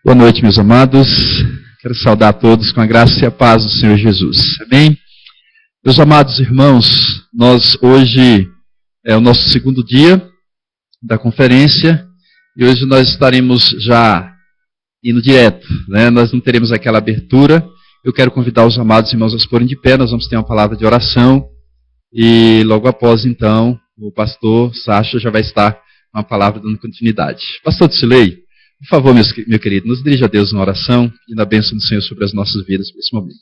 Boa noite, meus amados. Quero saudar a todos com a graça e a paz do Senhor Jesus. Amém? Meus amados irmãos, hoje é o nosso segundo dia da conferência e hoje nós estaremos já indo direto, né? Nós não teremos aquela abertura. Eu quero convidar os amados irmãos a se porem de pé. Nós vamos ter uma palavra de oração e logo após, então, o pastor Sacha já vai estar com a palavra dando continuidade. Pastor Tsilei, por favor, meu querido, nos dirija a Deus uma oração e na bênção do Senhor sobre as nossas vidas nesse momento.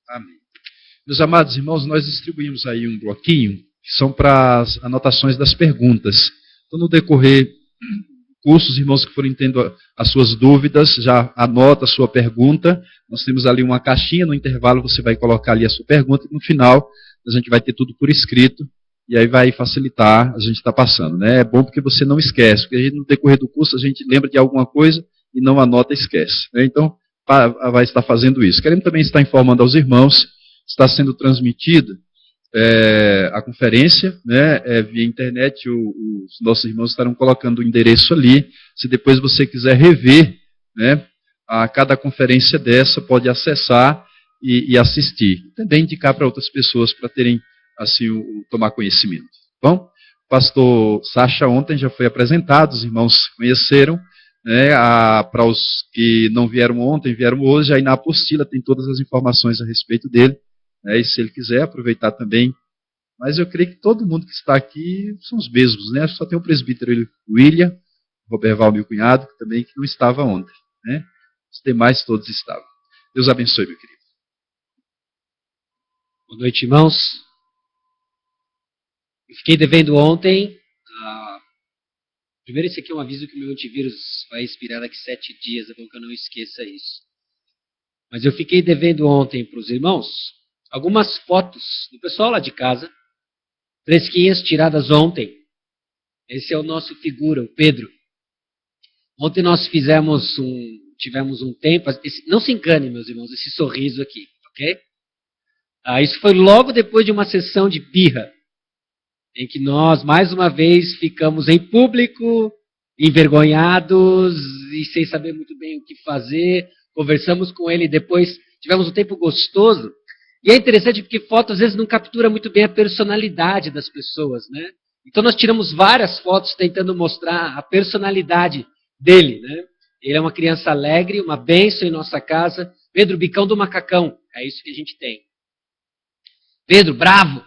Amém. Meus amados irmãos, nós distribuímos aí um bloquinho, que são para as anotações das perguntas. Então, no decorrer do curso, os irmãos que forem tendo as suas dúvidas, já anota a sua pergunta. Nós temos ali uma caixinha, no intervalo você vai colocar ali a sua pergunta, e no final a gente vai ter tudo por escrito, e aí vai facilitar a gente estar passando, né? É bom porque você não esquece, porque a gente, no decorrer do curso a gente lembra de alguma coisa e não anota e esquece, né? Então, vai estar fazendo isso. Queremos também estar informando aos irmãos, está sendo transmitida a conferência, né, via internet. Os nossos irmãos estarão colocando o endereço ali. Se depois você quiser rever, né, a cada conferência dessa, pode acessar e assistir. Também indicar para outras pessoas para terem assim tomar conhecimento. Bom, o pastor Sacha ontem já foi apresentado, os irmãos conheceram. Né, para os que não vieram ontem, vieram hoje, aí na apostila tem todas as informações a respeito dele, né, e se ele quiser aproveitar também. Mas eu creio que todo mundo que está aqui são os mesmos, né? Só tem o presbítero William, Roberval, meu cunhado, que também não estava ontem, né? Os demais todos estavam. Deus abençoe, meu querido. Boa noite, irmãos. Eu fiquei devendo ontem. Primeiro, esse aqui é um aviso que o meu antivírus vai expirar daqui 7 dias, é bom que eu não esqueça isso. Mas eu fiquei devendo ontem para os irmãos algumas fotos do pessoal lá de casa, fresquinhas, tiradas ontem. Esse é o nosso figura, o Pedro. Ontem nós tivemos um tempo, não se engane, meus irmãos, esse sorriso aqui, ok? Isso foi logo depois de uma sessão de birra, em que nós, mais uma vez, ficamos em público, envergonhados e sem saber muito bem o que fazer. Conversamos com ele depois, tivemos um tempo gostoso. E é interessante porque foto às vezes não captura muito bem a personalidade das pessoas, né? Então nós tiramos várias fotos tentando mostrar a personalidade dele, né? Ele é uma criança alegre, uma bênção em nossa casa. Pedro, bicão do macacão, é isso que a gente tem. Pedro, bravo.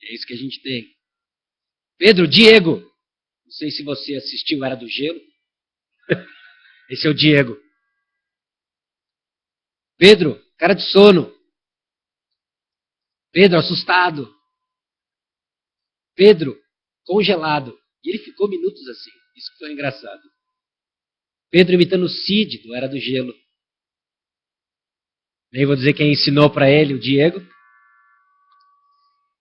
É isso que a gente tem. Pedro, Diego. Não sei se você assistiu Era do Gelo. Esse é o Diego. Pedro, cara de sono. Pedro, assustado. Pedro, congelado. E ele ficou minutos assim. Isso que foi engraçado. Pedro imitando o Cid, do Era do Gelo. Nem vou dizer quem ensinou para ele, o Diego.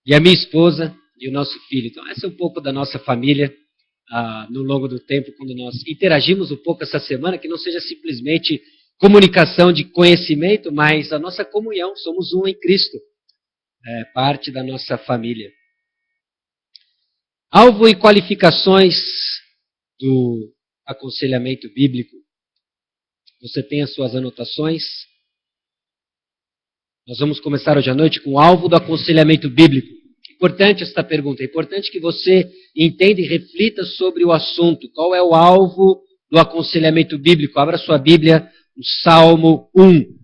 E a minha esposa, e o nosso filho. Então, essa é um pouco da nossa família no longo do tempo, quando nós interagimos um pouco essa semana, que não seja simplesmente comunicação de conhecimento, mas a nossa comunhão, somos um em Cristo, é parte da nossa família. Alvo e qualificações do aconselhamento bíblico. Você tem as suas anotações. Nós vamos começar hoje à noite com o alvo do aconselhamento bíblico. Importante esta pergunta. É importante que você entenda e reflita sobre o assunto. Qual é o alvo do aconselhamento bíblico? Abra sua Bíblia no Salmo 1.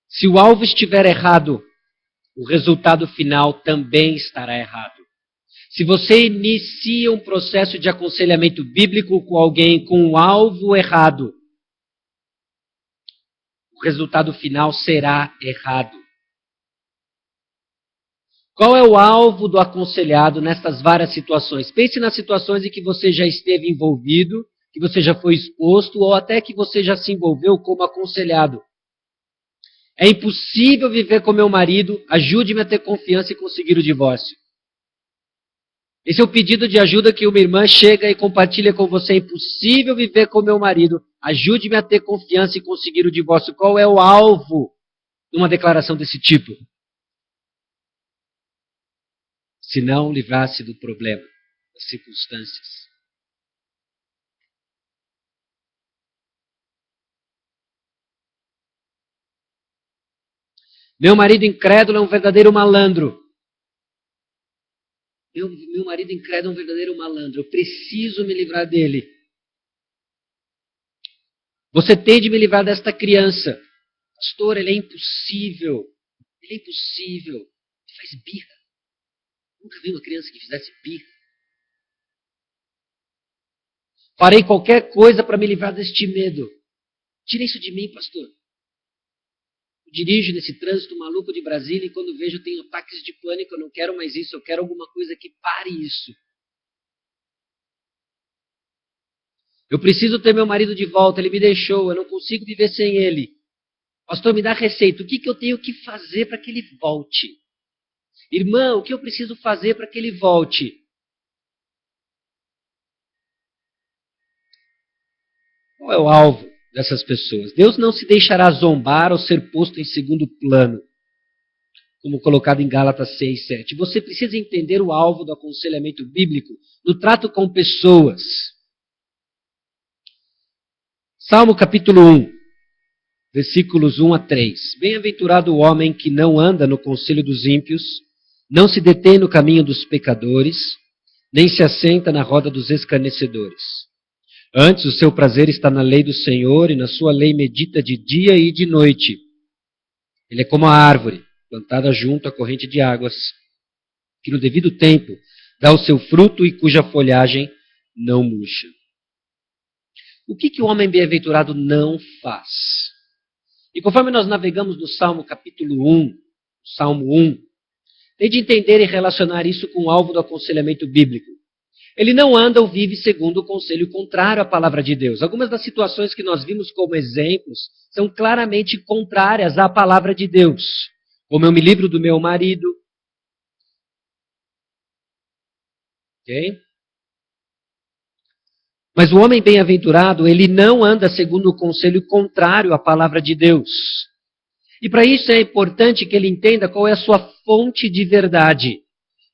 Se o alvo estiver errado, o resultado final também estará errado. Se você inicia um processo de aconselhamento bíblico com alguém com um alvo errado, o resultado final será errado. Qual é o alvo do aconselhado nessas várias situações? Pense nas situações em que você já esteve envolvido, que você já foi exposto, ou até que você já se envolveu como aconselhado. É impossível viver com meu marido, ajude-me a ter confiança e conseguir o divórcio. Esse é o pedido de ajuda que uma irmã chega e compartilha com você. É impossível viver com meu marido, ajude-me a ter confiança e conseguir o divórcio. Qual é o alvo de uma declaração desse tipo? Se não livrar-se do problema, das circunstâncias. Meu marido incrédulo é um verdadeiro malandro. Meu marido incrédulo é um verdadeiro malandro. Eu preciso me livrar dele. Você tem de me livrar desta criança. Pastor, ele é impossível. Ele é impossível. Ele faz birra. Nunca vi uma criança que fizesse birra. Farei qualquer coisa para me livrar deste medo. Tira isso de mim, pastor. Eu dirijo nesse trânsito maluco de Brasília e quando vejo tenho ataques de pânico. Eu não quero mais isso. Eu quero alguma coisa que pare isso. Eu preciso ter meu marido de volta. Ele me deixou. Eu não consigo viver sem ele. Pastor, me dá receita. O que eu tenho que fazer para que ele volte? Irmão, o que eu preciso fazer para que ele volte? Qual é o alvo dessas pessoas? Deus não se deixará zombar ou ser posto em segundo plano, como colocado em Gálatas 6, 7. Você precisa entender o alvo do aconselhamento bíblico no trato com pessoas. Salmo capítulo 1, versículos 1 a 3. Bem-aventurado o homem que não anda no conselho dos ímpios, não se detém no caminho dos pecadores, nem se assenta na roda dos escarnecedores. Antes, o seu prazer está na lei do Senhor, e na sua lei medita de dia e de noite. Ele é como a árvore, plantada junto à corrente de águas, que no devido tempo dá o seu fruto e cuja folhagem não murcha. O que o homem bem-aventurado não faz? E conforme nós navegamos no Salmo capítulo 1, Salmo 1, tem de entender e relacionar isso com o alvo do aconselhamento bíblico. Ele não anda ou vive segundo o conselho contrário à palavra de Deus. Algumas das situações que nós vimos como exemplos são claramente contrárias à palavra de Deus. Como eu me livro do meu marido. Ok? Mas o homem bem-aventurado, ele não anda segundo o conselho contrário à palavra de Deus. E para isso é importante que ele entenda qual é a sua fonte de verdade.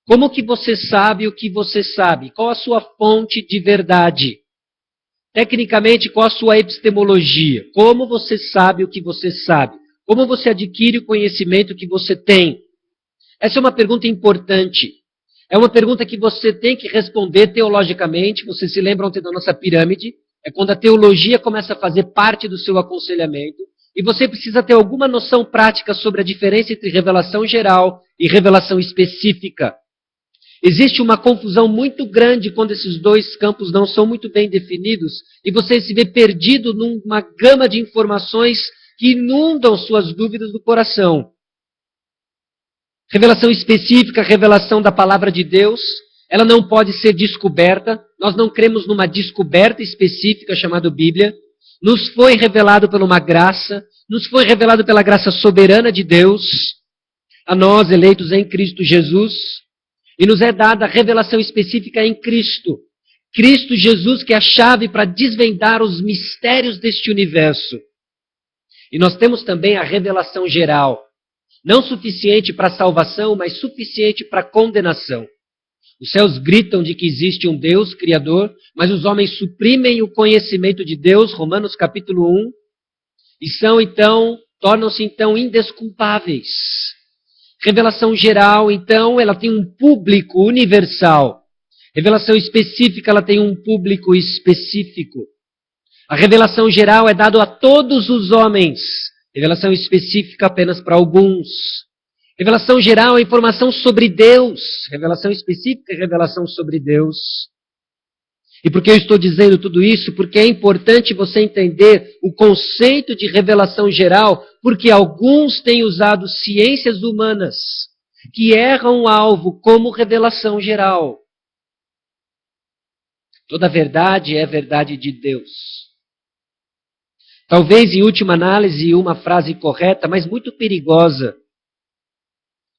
Como que você sabe o que você sabe? Qual a sua fonte de verdade? Tecnicamente, qual a sua epistemologia? Como você sabe o que você sabe? Como você adquire o conhecimento que você tem? Essa é uma pergunta importante. É uma pergunta que você tem que responder teologicamente. Você se lembra ontem da nossa pirâmide? É quando a teologia começa a fazer parte do seu aconselhamento. E você precisa ter alguma noção prática sobre a diferença entre revelação geral e revelação específica. Existe uma confusão muito grande quando esses dois campos não são muito bem definidos e você se vê perdido numa gama de informações que inundam suas dúvidas do coração. Revelação específica, revelação da palavra de Deus, ela não pode ser descoberta, nós não cremos numa descoberta específica chamada Bíblia, nos foi revelado por uma graça, nos foi revelado pela graça soberana de Deus, a nós eleitos em Cristo Jesus, e nos é dada a revelação específica em Cristo. Cristo Jesus, que é a chave para desvendar os mistérios deste universo. E nós temos também a revelação geral, não suficiente para salvação, mas suficiente para condenação. Os céus gritam de que existe um Deus criador, mas os homens suprimem o conhecimento de Deus, Romanos capítulo 1, e tornam-se então indesculpáveis. Revelação geral, então, ela tem um público universal. Revelação específica, ela tem um público específico. A revelação geral é dada a todos os homens. Revelação específica apenas para alguns. Revelação geral é informação sobre Deus. Revelação específica é revelação sobre Deus. E por que eu estou dizendo tudo isso? Porque é importante você entender o conceito de revelação geral, porque alguns têm usado ciências humanas que erram o alvo como revelação geral. Toda verdade é verdade de Deus. Talvez, em última análise, uma frase correta, mas muito perigosa,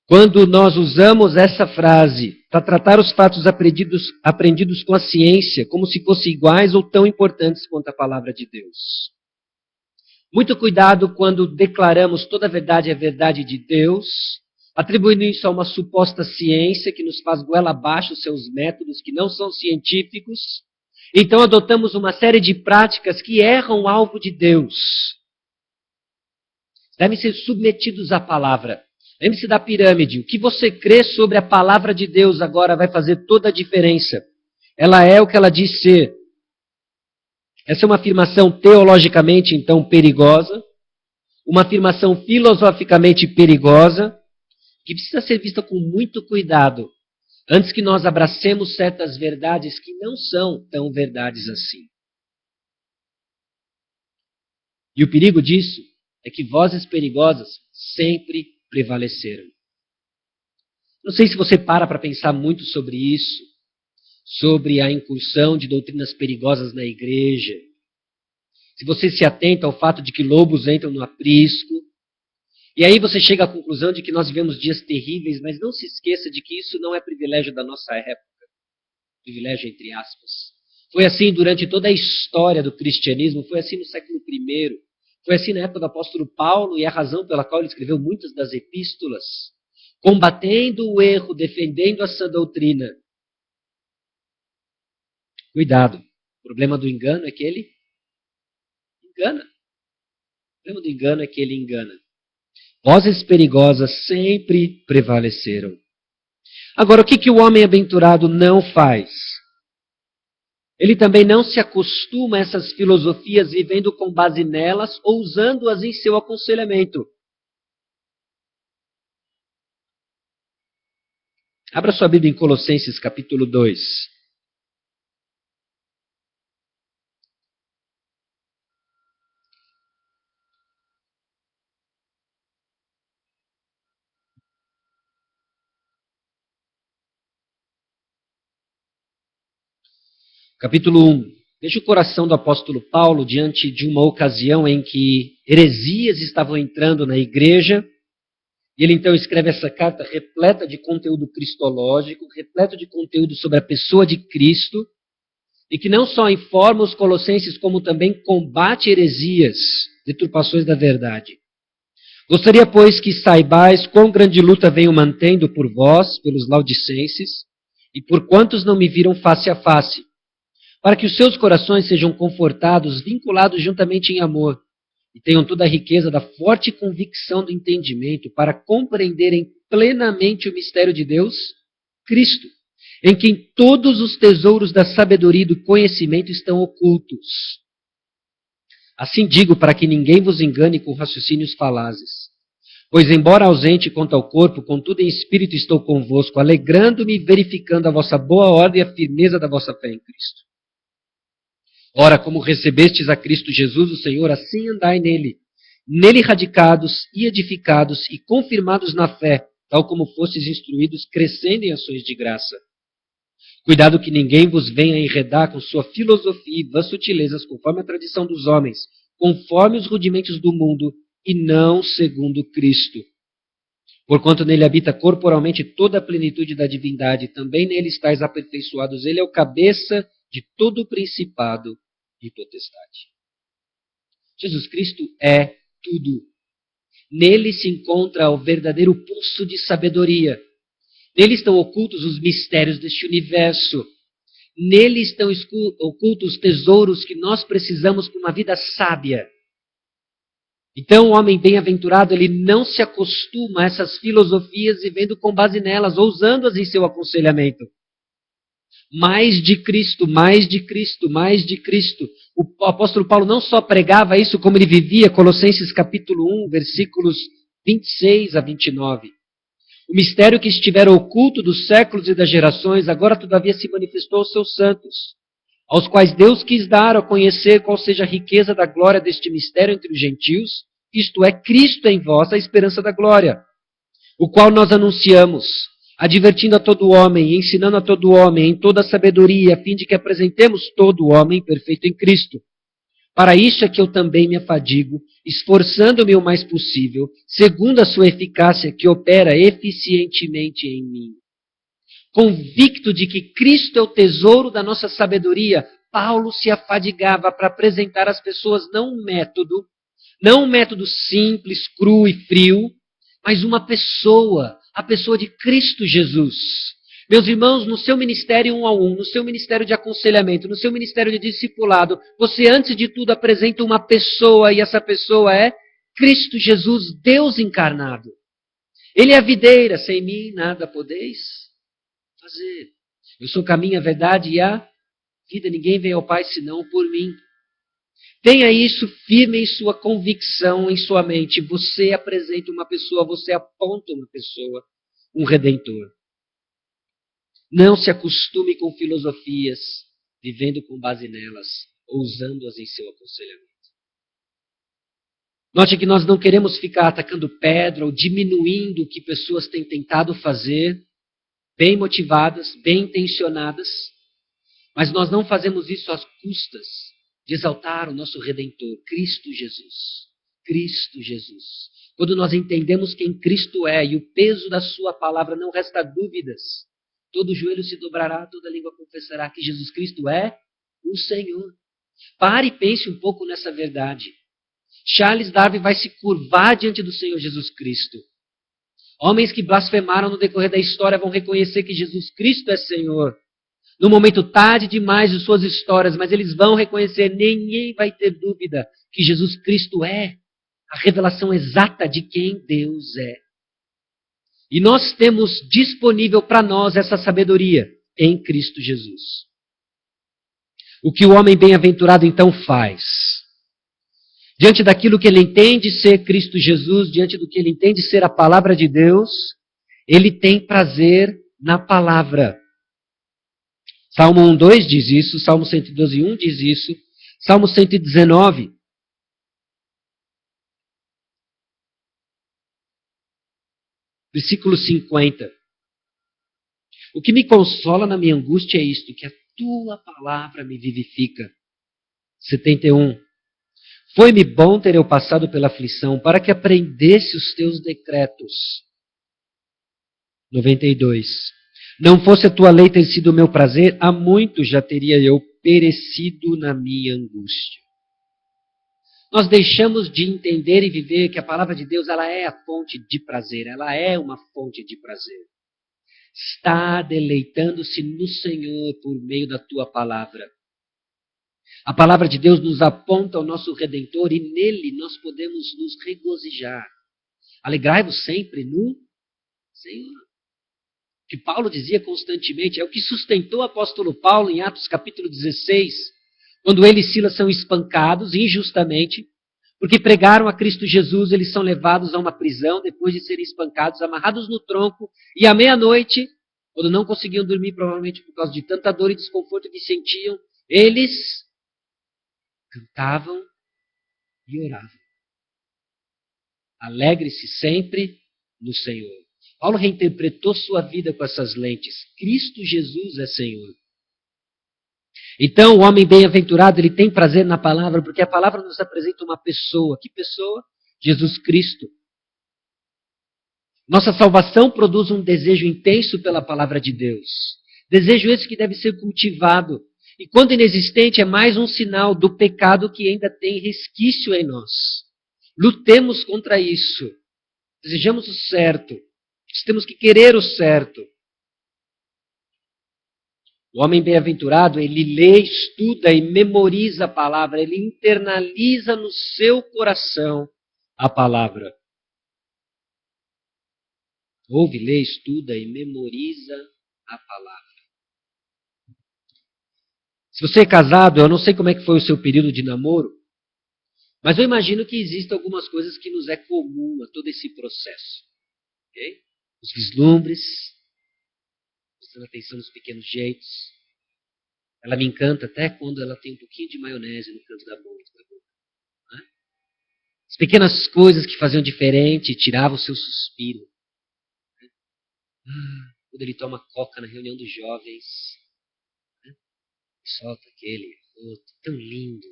quando nós usamos essa frase para tratar os fatos aprendidos com a ciência como se fossem iguais ou tão importantes quanto a palavra de Deus. Muito cuidado quando declaramos toda a verdade é verdade de Deus, atribuindo isso a uma suposta ciência que nos faz goela abaixo seus métodos que não são científicos. Então adotamos uma série de práticas que erram o alvo de Deus. Devem ser submetidos à palavra. Lembre-se da pirâmide. O que você crê sobre a palavra de Deus agora vai fazer toda a diferença. Ela é o que ela diz ser. Essa é uma afirmação teologicamente, então, perigosa. Uma afirmação filosoficamente perigosa, que precisa ser vista com muito cuidado, antes que nós abracemos certas verdades que não são tão verdades assim. E o perigo disso é que vozes perigosas sempre prevaleceram. Não sei se você para pensar muito sobre isso, sobre a incursão de doutrinas perigosas na igreja, se você se atenta ao fato de que lobos entram no aprisco, e aí você chega à conclusão de que nós vivemos dias terríveis, mas não se esqueça de que isso não é privilégio da nossa época, privilégio entre aspas. Foi assim durante toda a história do cristianismo, foi assim no século I, foi assim na época do apóstolo Paulo, e é a razão pela qual ele escreveu muitas das epístolas, combatendo o erro, defendendo a sã doutrina. Cuidado, o problema do engano é que ele engana. O problema do engano é que ele engana. Vozes perigosas sempre prevaleceram. Agora, o que o homem aventurado não faz? Ele também não se acostuma a essas filosofias vivendo com base nelas ou usando-as em seu aconselhamento. Abra sua Bíblia em Colossenses capítulo 2. Capítulo 1. Veja o coração do apóstolo Paulo diante de uma ocasião em que heresias estavam entrando na igreja. E ele então escreve essa carta repleta de conteúdo cristológico, repleta de conteúdo sobre a pessoa de Cristo, e que não só informa os colossenses, como também combate heresias, deturpações da verdade. Gostaria, pois, que saibais quão grande luta venho mantendo por vós, pelos laodicenses, e por quantos não me viram face a face, para que os seus corações sejam confortados, vinculados juntamente em amor, e tenham toda a riqueza da forte convicção do entendimento, para compreenderem plenamente o mistério de Deus, Cristo, em quem todos os tesouros da sabedoria e do conhecimento estão ocultos. Assim digo, para que ninguém vos engane com raciocínios falazes. Pois, embora ausente quanto ao corpo, contudo em espírito estou convosco, alegrando-me e verificando a vossa boa ordem e a firmeza da vossa fé em Cristo. Ora, como recebestes a Cristo Jesus, o Senhor, assim andai nele, nele radicados e edificados e confirmados na fé, tal como fostes instruídos, crescendo em ações de graça. Cuidado que ninguém vos venha enredar com sua filosofia e vãs sutilezas, conforme a tradição dos homens, conforme os rudimentos do mundo, e não segundo Cristo. Porquanto nele habita corporalmente toda a plenitude da divindade, também nele estáis aperfeiçoados. Ele é o cabeça de todo o principado e potestade. Jesus Cristo é tudo. Nele se encontra o verdadeiro pulso de sabedoria. Nele estão ocultos os mistérios deste universo. Nele estão ocultos os tesouros que nós precisamos para uma vida sábia. Então, o homem bem-aventurado, ele não se acostuma a essas filosofias vivendo com base nelas, ou usando-as em seu aconselhamento. Mais de Cristo, mais de Cristo, mais de Cristo. O apóstolo Paulo não só pregava isso, como ele vivia, Colossenses capítulo 1, versículos 26 a 29. O mistério que estivera oculto dos séculos e das gerações, agora todavia se manifestou aos seus santos, aos quais Deus quis dar a conhecer qual seja a riqueza da glória deste mistério entre os gentios, isto é, Cristo em vós, a esperança da glória, o qual nós anunciamos, advertindo a todo homem, e ensinando a todo homem em toda a sabedoria, a fim de que apresentemos todo homem perfeito em Cristo. Para isso é que eu também me afadigo, esforçando-me o mais possível, segundo a sua eficácia que opera eficientemente em mim. Convicto de que Cristo é o tesouro da nossa sabedoria, Paulo se afadigava para apresentar às pessoas não um método simples, cru e frio, mas uma pessoa, a pessoa de Cristo Jesus. Meus irmãos, no seu ministério 1 a 1, no seu ministério de aconselhamento, no seu ministério de discipulado, você antes de tudo apresenta uma pessoa e essa pessoa é Cristo Jesus, Deus encarnado. Ele é a videira, sem mim nada podeis fazer. Eu sou o caminho, a verdade e a vida. Ninguém vem ao Pai senão por mim. Tenha isso firme em sua convicção, em sua mente. Você apresenta uma pessoa, você aponta uma pessoa, um redentor. Não se acostume com filosofias, vivendo com base nelas, ou usando-as em seu aconselhamento. Note que nós não queremos ficar atacando pedra ou diminuindo o que pessoas têm tentado fazer, bem motivadas, bem intencionadas, mas nós não fazemos isso às custas de exaltar o nosso Redentor, Cristo Jesus. Cristo Jesus. Quando nós entendemos quem Cristo é e o peso da sua palavra, não resta dúvidas. Todo joelho se dobrará, toda língua confessará que Jesus Cristo é o Senhor. Pare e pense um pouco nessa verdade. Charles Darwin vai se curvar diante do Senhor Jesus Cristo. Homens que blasfemaram no decorrer da história vão reconhecer que Jesus Cristo é Senhor. No momento tarde demais de suas histórias, mas eles vão reconhecer, ninguém vai ter dúvida que Jesus Cristo é a revelação exata de quem Deus é. E nós temos disponível para nós essa sabedoria em Cristo Jesus. O que o homem bem-aventurado então faz? Diante daquilo que ele entende ser Cristo Jesus, diante do que ele entende ser a palavra de Deus, ele tem prazer na palavra. Salmo 1:2 diz isso, Salmo 112:1 diz isso, Salmo 119. Versículo 50. O que me consola na minha angústia é isto, que a tua palavra me vivifica. 71. Foi-me bom ter eu passado pela aflição, para que aprendesse os teus decretos. 92. Não fosse a tua lei ter sido o meu prazer, há muito já teria eu perecido na minha angústia. Nós deixamos de entender e viver que a palavra de Deus, ela é a fonte de prazer, ela é uma fonte de prazer. Está deleitando-se no Senhor por meio da tua palavra. A palavra de Deus nos aponta ao nosso Redentor e nele nós podemos nos regozijar. Alegrai-vos sempre no Senhor. O que Paulo dizia constantemente é o que sustentou o apóstolo Paulo em Atos capítulo 16, quando ele e Silas são espancados injustamente, porque pregaram a Cristo Jesus, eles são levados a uma prisão depois de serem espancados, amarrados no tronco, e à meia-noite, quando não conseguiam dormir, provavelmente por causa de tanta dor e desconforto que sentiam, eles cantavam e oravam. Alegre-se sempre no Senhor. Paulo reinterpretou sua vida com essas lentes. Cristo Jesus é Senhor. Então, o homem bem-aventurado, ele tem prazer na palavra, porque a palavra nos apresenta uma pessoa. Que pessoa? Jesus Cristo. Nossa salvação produz um desejo intenso pela palavra de Deus. Desejo esse que deve ser cultivado. E quando inexistente, é mais um sinal do pecado que ainda tem resquício em nós. Lutemos contra isso. Desejamos o certo. Temos que querer o certo. O homem bem-aventurado, ele lê, estuda e memoriza a palavra. Ele internaliza no seu coração a palavra. Ouve, lê, estuda e memoriza a palavra. Se você é casado, eu não sei como é que foi o seu período de namoro, mas eu imagino que existem algumas coisas que nos é comum a todo esse processo. Okay? Os vislumbres, prestando atenção nos pequenos jeitos. Ela me encanta até quando ela tem um pouquinho de maionese no canto da boca. Né? As pequenas coisas que faziam diferente, tiravam o seu suspiro. Quando ele toma coca na reunião dos jovens, né? Solta aquele outro, tão lindo.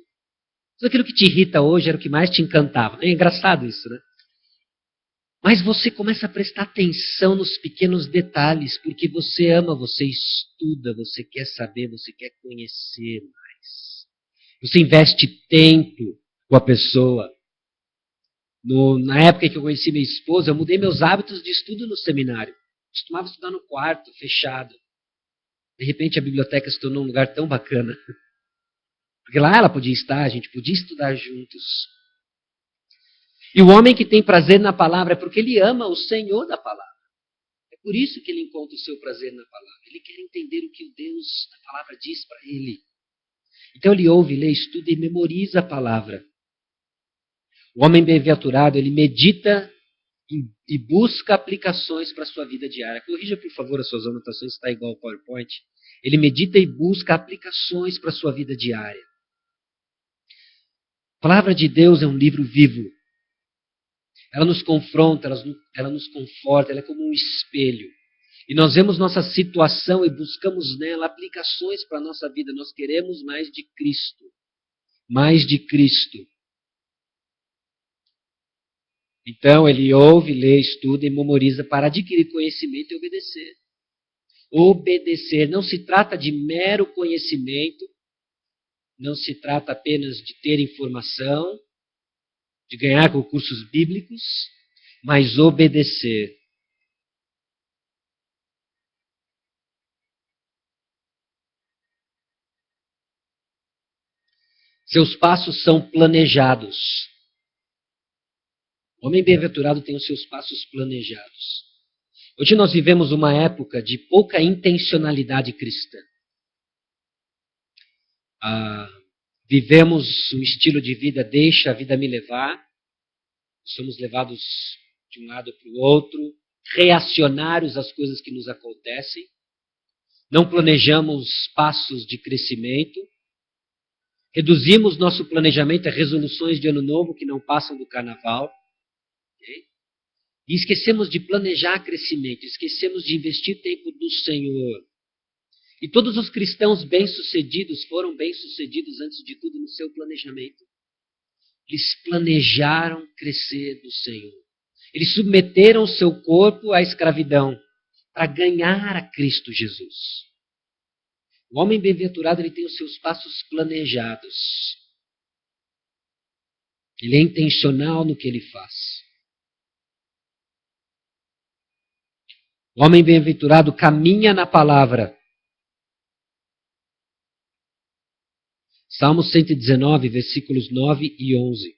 Tudo aquilo que te irrita hoje era o que mais te encantava. É engraçado isso, né? Mas você começa a prestar atenção nos pequenos detalhes, porque você ama, você estuda, você quer saber, você quer conhecer mais. Você investe tempo com a pessoa. Na época que eu conheci minha esposa, eu mudei meus hábitos de estudo no seminário. Costumava estudar no quarto, fechado. De repente a biblioteca se tornou um lugar tão bacana. Porque lá ela podia estar, a gente podia estudar juntos. E o homem que tem prazer na palavra é porque ele ama o Senhor da palavra. É por isso que ele encontra o seu prazer na palavra. Ele quer entender o que o Deus da palavra diz para ele. Então ele ouve, lê, estuda e memoriza a palavra. O homem bem-aventurado, ele medita e busca aplicações para a sua vida diária. Corrija, por favor, as suas anotações, está igual ao PowerPoint. Ele medita e busca aplicações para a sua vida diária. A palavra de Deus é um livro vivo. Ela nos confronta, ela nos conforta, ela é como um espelho. E nós vemos nossa situação e buscamos nela aplicações para a nossa vida. Nós queremos mais de Cristo. Mais de Cristo. Então ele ouve, lê, estuda e memoriza para adquirir conhecimento e obedecer. Obedecer. Não se trata de mero conhecimento. Não se trata apenas de ter informação, de ganhar concursos bíblicos, mas obedecer. Seus passos são planejados. O homem bem-aventurado tem os seus passos planejados. Hoje nós vivemos uma época de pouca intencionalidade cristã. Vivemos um estilo de vida, deixa a vida me levar. Somos levados de um lado para o outro, reacionários às coisas que nos acontecem. Não planejamos passos de crescimento. Reduzimos nosso planejamento a resoluções de ano novo que não passam do carnaval. Okay? E esquecemos de planejar crescimento, esquecemos de investir tempo do Senhor. E todos os cristãos bem-sucedidos foram bem-sucedidos, antes de tudo, no seu planejamento. Eles planejaram crescer do Senhor. Eles submeteram o seu corpo à escravidão para ganhar a Cristo Jesus. O homem bem-aventurado, ele tem os seus passos planejados. Ele é intencional no que ele faz. O homem bem-aventurado caminha na palavra. Salmo 119, versículos 9 e 11.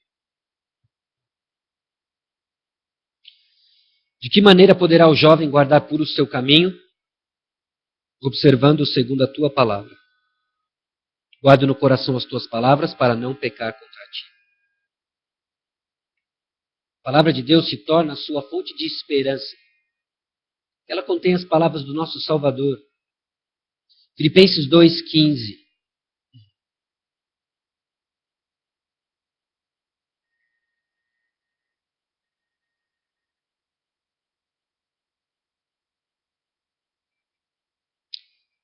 De que maneira poderá o jovem guardar puro o seu caminho? Observando segundo a tua palavra. Guarda no coração as tuas palavras para não pecar contra ti. A palavra de Deus se torna a sua fonte de esperança. Ela contém as palavras do nosso Salvador. Filipenses 2,15.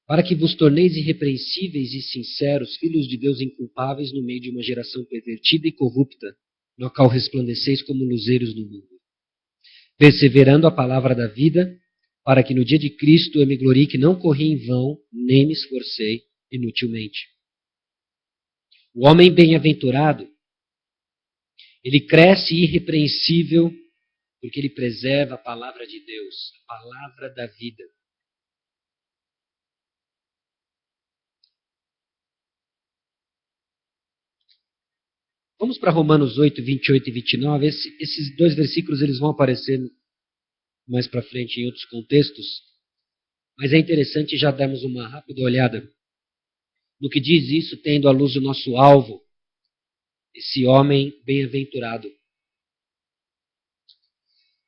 A para que vos torneis irrepreensíveis e sinceros, filhos de Deus inculpáveis no meio de uma geração pervertida e corrupta, no qual resplandeceis como luzeiros no mundo, perseverando a palavra da vida, para que no dia de Cristo eu me glorie que não corri em vão, nem me esforcei inutilmente. O homem bem-aventurado, ele cresce irrepreensível porque ele preserva a palavra de Deus, a palavra da vida. Vamos para Romanos 8, 28 e 29. Esses dois versículos eles vão aparecer mais para frente em outros contextos, mas é interessante já darmos uma rápida olhada no que diz isso, tendo à luz o nosso alvo, esse homem bem-aventurado.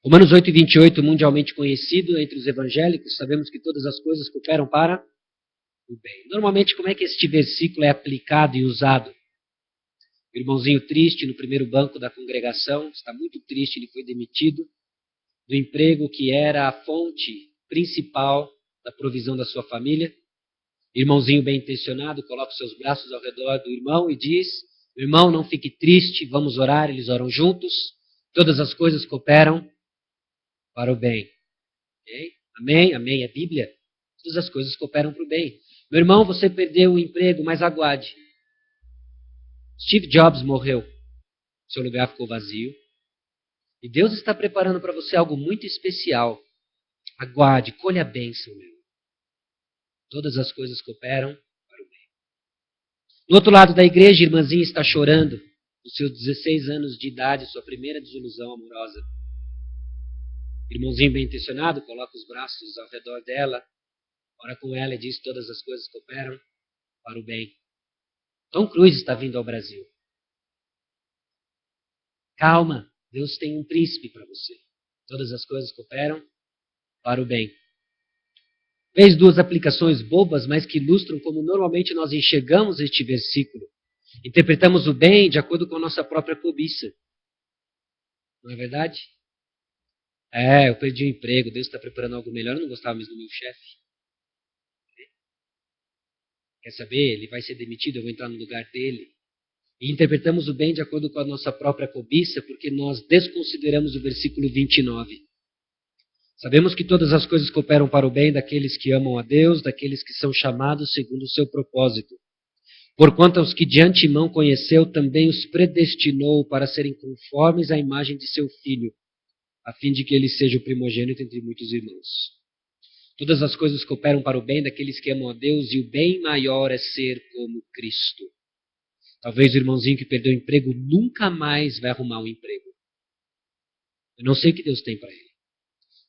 Romanos 8, 28, mundialmente conhecido entre os evangélicos, sabemos que todas as coisas cooperam para o bem. Normalmente, como é que este versículo é aplicado e usado? O irmãozinho triste no primeiro banco da congregação, está muito triste, ele foi demitido do emprego que era a fonte principal da provisão da sua família. Irmãozinho bem intencionado coloca os seus braços ao redor do irmão e diz: irmão, não fique triste, vamos orar. Eles oram juntos. Todas as coisas cooperam para o bem. Okay? Amém? Amém. É Bíblia. Todas as coisas cooperam para o bem. Meu irmão, você perdeu o emprego, mas aguarde. Steve Jobs morreu. Seu lugar ficou vazio. E Deus está preparando para você algo muito especial. Aguarde, colha a bênção, meu. Todas as coisas cooperam para o bem. Do outro lado da igreja, a irmãzinha está chorando. Os seus 16 anos de idade, sua primeira desilusão amorosa. Irmãozinho bem intencionado, coloca os braços ao redor dela, ora com ela e diz: todas as coisas cooperam para o bem. Tom Cruise está vindo ao Brasil. Calma, Deus tem um príncipe para você. Todas as coisas cooperam para o bem. Fez duas aplicações bobas, mas que ilustram como normalmente nós enxergamos este versículo. Interpretamos o bem de acordo com a nossa própria cobiça. Não é verdade? Eu perdi o emprego, Deus está preparando algo melhor, eu não gostava mesmo do meu chefe. Quer saber? Ele vai ser demitido, eu vou entrar no lugar dele. E interpretamos o bem de acordo com a nossa própria cobiça, porque nós desconsideramos o versículo 29. Sabemos que todas as coisas cooperam para o bem daqueles que amam a Deus, daqueles que são chamados segundo o seu propósito. Porquanto aos que de antemão conheceu, também os predestinou para serem conformes à imagem de seu Filho, a fim de que ele seja o primogênito entre muitos irmãos. Todas as coisas cooperam para o bem daqueles que amam a Deus, e o bem maior é ser como Cristo. Talvez o irmãozinho que perdeu o emprego nunca mais vai arrumar um emprego. Eu não sei o que Deus tem para ele.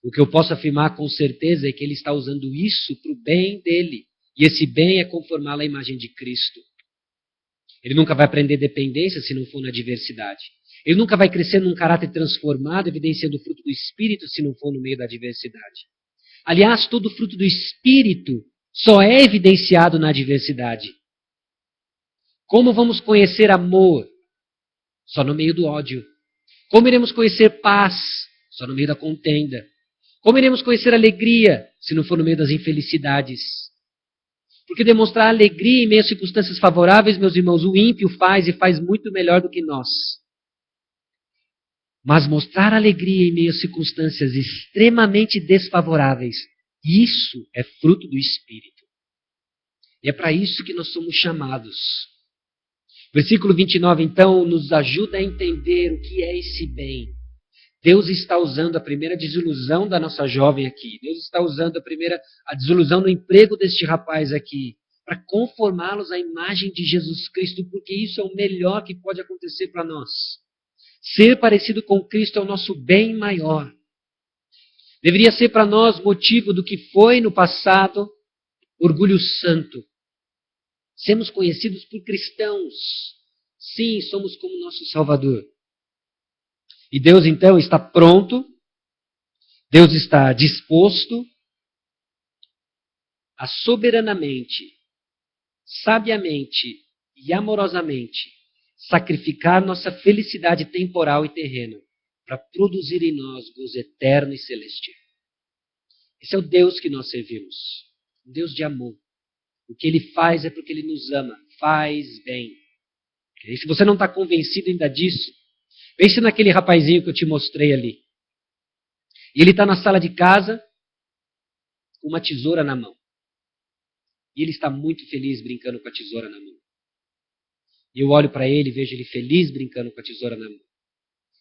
O que eu posso afirmar com certeza é que ele está usando isso para o bem dele. E esse bem é conformá-lo à imagem de Cristo. Ele nunca vai aprender dependência se não for na adversidade. Ele nunca vai crescer num caráter transformado, evidenciando o fruto do Espírito, se não for no meio da adversidade. Aliás, todo fruto do Espírito só é evidenciado na adversidade. Como vamos conhecer amor? Só no meio do ódio. Como iremos conhecer paz? Só no meio da contenda. Como iremos conhecer alegria, se não for no meio das infelicidades? Porque demonstrar alegria em meio a circunstâncias favoráveis, meus irmãos, o ímpio faz e faz muito melhor do que nós. Mas mostrar alegria em meio a circunstâncias extremamente desfavoráveis, isso é fruto do Espírito. E é para isso que nós somos chamados. Versículo 29, então, nos ajuda a entender o que é esse bem. Deus está usando a primeira desilusão da nossa jovem aqui. Deus está usando a desilusão no emprego deste rapaz aqui, para conformá-los à imagem de Jesus Cristo, porque isso é o melhor que pode acontecer para nós. Ser parecido com Cristo é o nosso bem maior. Deveria ser para nós motivo do que foi no passado orgulho santo. Sermos conhecidos por cristãos. Sim, somos como nosso Salvador. E Deus então está pronto, Deus está disposto a soberanamente, sabiamente e amorosamente sacrificar nossa felicidade temporal e terrena para produzir em nós gozo eterno e celestial. Esse é o Deus que nós servimos, um Deus de amor. O que ele faz é porque ele nos ama. Faz bem. E se você não está convencido ainda disso, pense naquele rapazinho que eu te mostrei ali. E ele está na sala de casa com uma tesoura na mão. E ele está muito feliz brincando com a tesoura na mão. E eu olho para ele e vejo ele feliz brincando com a tesoura na mão.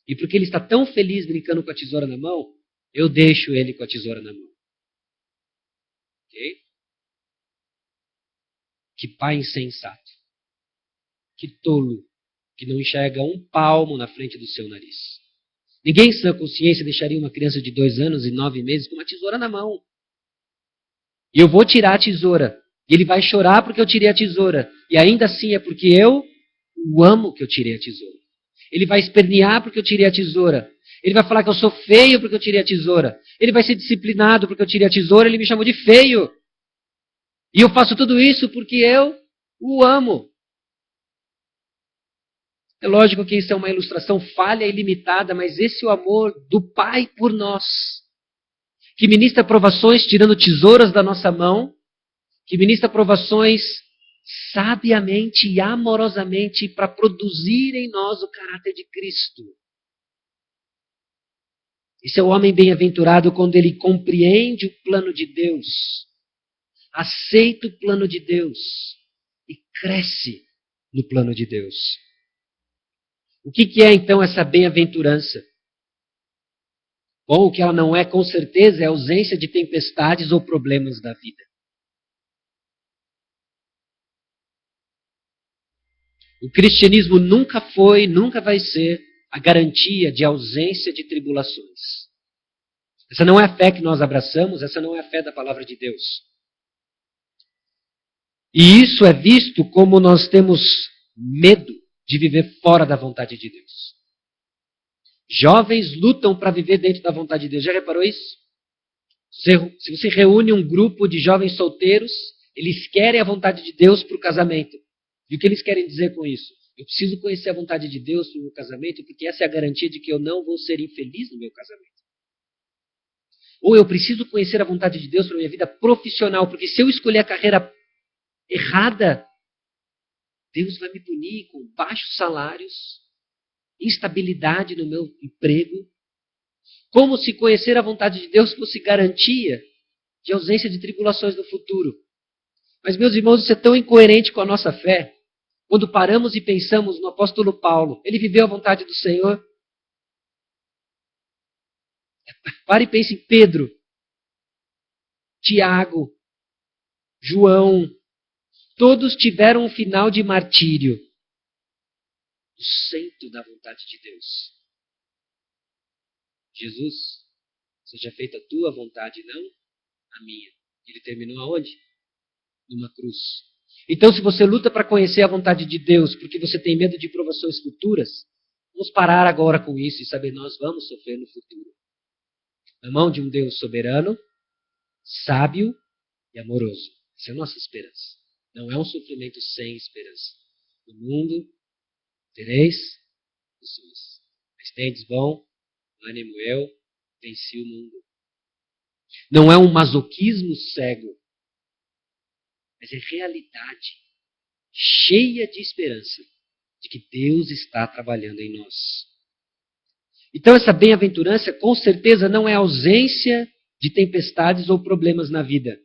E porque ele está tão feliz brincando com a tesoura na mão, eu deixo ele com a tesoura na mão. Ok? Que pai insensato. Que tolo. Que não enxerga um palmo na frente do seu nariz. Ninguém em sã consciência deixaria uma criança de 2 anos e 9 meses com uma tesoura na mão. E eu vou tirar a tesoura. E ele vai chorar porque eu tirei a tesoura. E ainda assim é porque eu o amo que eu tirei a tesoura. Ele vai espernear porque eu tirei a tesoura. Ele vai falar que eu sou feio porque eu tirei a tesoura. Ele vai ser disciplinado porque eu tirei a tesoura. Ele me chamou de feio. E eu faço tudo isso porque eu o amo. É lógico que isso é uma ilustração falha e limitada, mas esse é o amor do Pai por nós. Que ministra provações tirando tesouras da nossa mão. Que ministra provações sabiamente e amorosamente para produzir em nós o caráter de Cristo. Esse é o homem bem-aventurado quando ele compreende o plano de Deus, aceita o plano de Deus e cresce no plano de Deus. O que é então essa bem-aventurança? Bom, o que ela não é, com certeza, é a ausência de tempestades ou problemas da vida. O cristianismo nunca foi, nunca vai ser a garantia de ausência de tribulações. Essa não é a fé que nós abraçamos, essa não é a fé da palavra de Deus. E isso é visto como nós temos medo de viver fora da vontade de Deus. Jovens lutam para viver dentro da vontade de Deus. Já reparou isso? Se você reúne um grupo de jovens solteiros, eles querem a vontade de Deus para o casamento. E o que eles querem dizer com isso? Eu preciso conhecer a vontade de Deus para o meu casamento, porque essa é a garantia de que eu não vou ser infeliz no meu casamento. Ou eu preciso conhecer a vontade de Deus para a minha vida profissional, porque se eu escolher a carreira errada, Deus vai me punir com baixos salários, instabilidade no meu emprego. Como se conhecer a vontade de Deus fosse garantia de ausência de tribulações no futuro. Mas, meus irmãos, isso é tão incoerente com a nossa fé. Quando paramos e pensamos no apóstolo Paulo, ele viveu a vontade do Senhor. Pare e pense em Pedro, Tiago, João. Todos tiveram um final de martírio. No centro da vontade de Deus. Jesus, seja feita a tua vontade, não a minha. Ele terminou aonde? Numa cruz. Então, se você luta para conhecer a vontade de Deus porque você tem medo de provações futuras, vamos parar agora com isso e saber nós vamos sofrer no futuro. Na mão de um Deus soberano, sábio e amoroso. Essa é a nossa esperança. Não é um sofrimento sem esperança. No mundo tereis aflições, mas tendes bom ânimo, eu venci o mundo. Não é um masoquismo cego, mas é realidade cheia de esperança de que Deus está trabalhando em nós. Então essa bem-aventurança com certeza não é ausência de tempestades ou problemas na vida.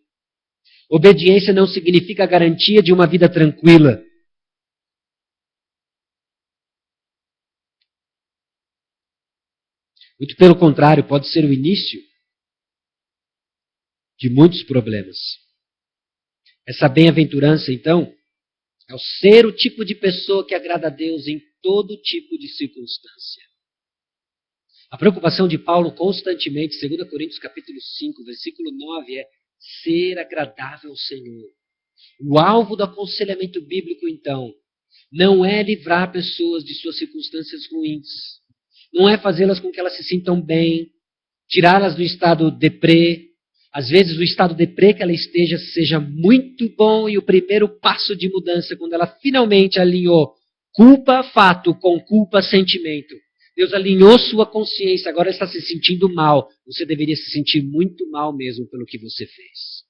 Obediência não significa a garantia de uma vida tranquila. Muito pelo contrário, pode ser o início de muitos problemas. Essa bem-aventurança, então, é o ser o tipo de pessoa que agrada a Deus em todo tipo de circunstância. A preocupação de Paulo constantemente, 2 Coríntios capítulo 5, versículo 9, é ser agradável ao Senhor. O alvo do aconselhamento bíblico, então, não é livrar pessoas de suas circunstâncias ruins. Não é fazê-las com que elas se sintam bem, tirá-las do estado deprê. Às vezes o estado deprê que ela esteja seja muito bom e o primeiro passo de mudança, quando ela finalmente alinhou culpa, fato, com culpa, sentimento. Deus alinhou sua consciência, agora está se sentindo mal. Você deveria se sentir muito mal mesmo pelo que você fez.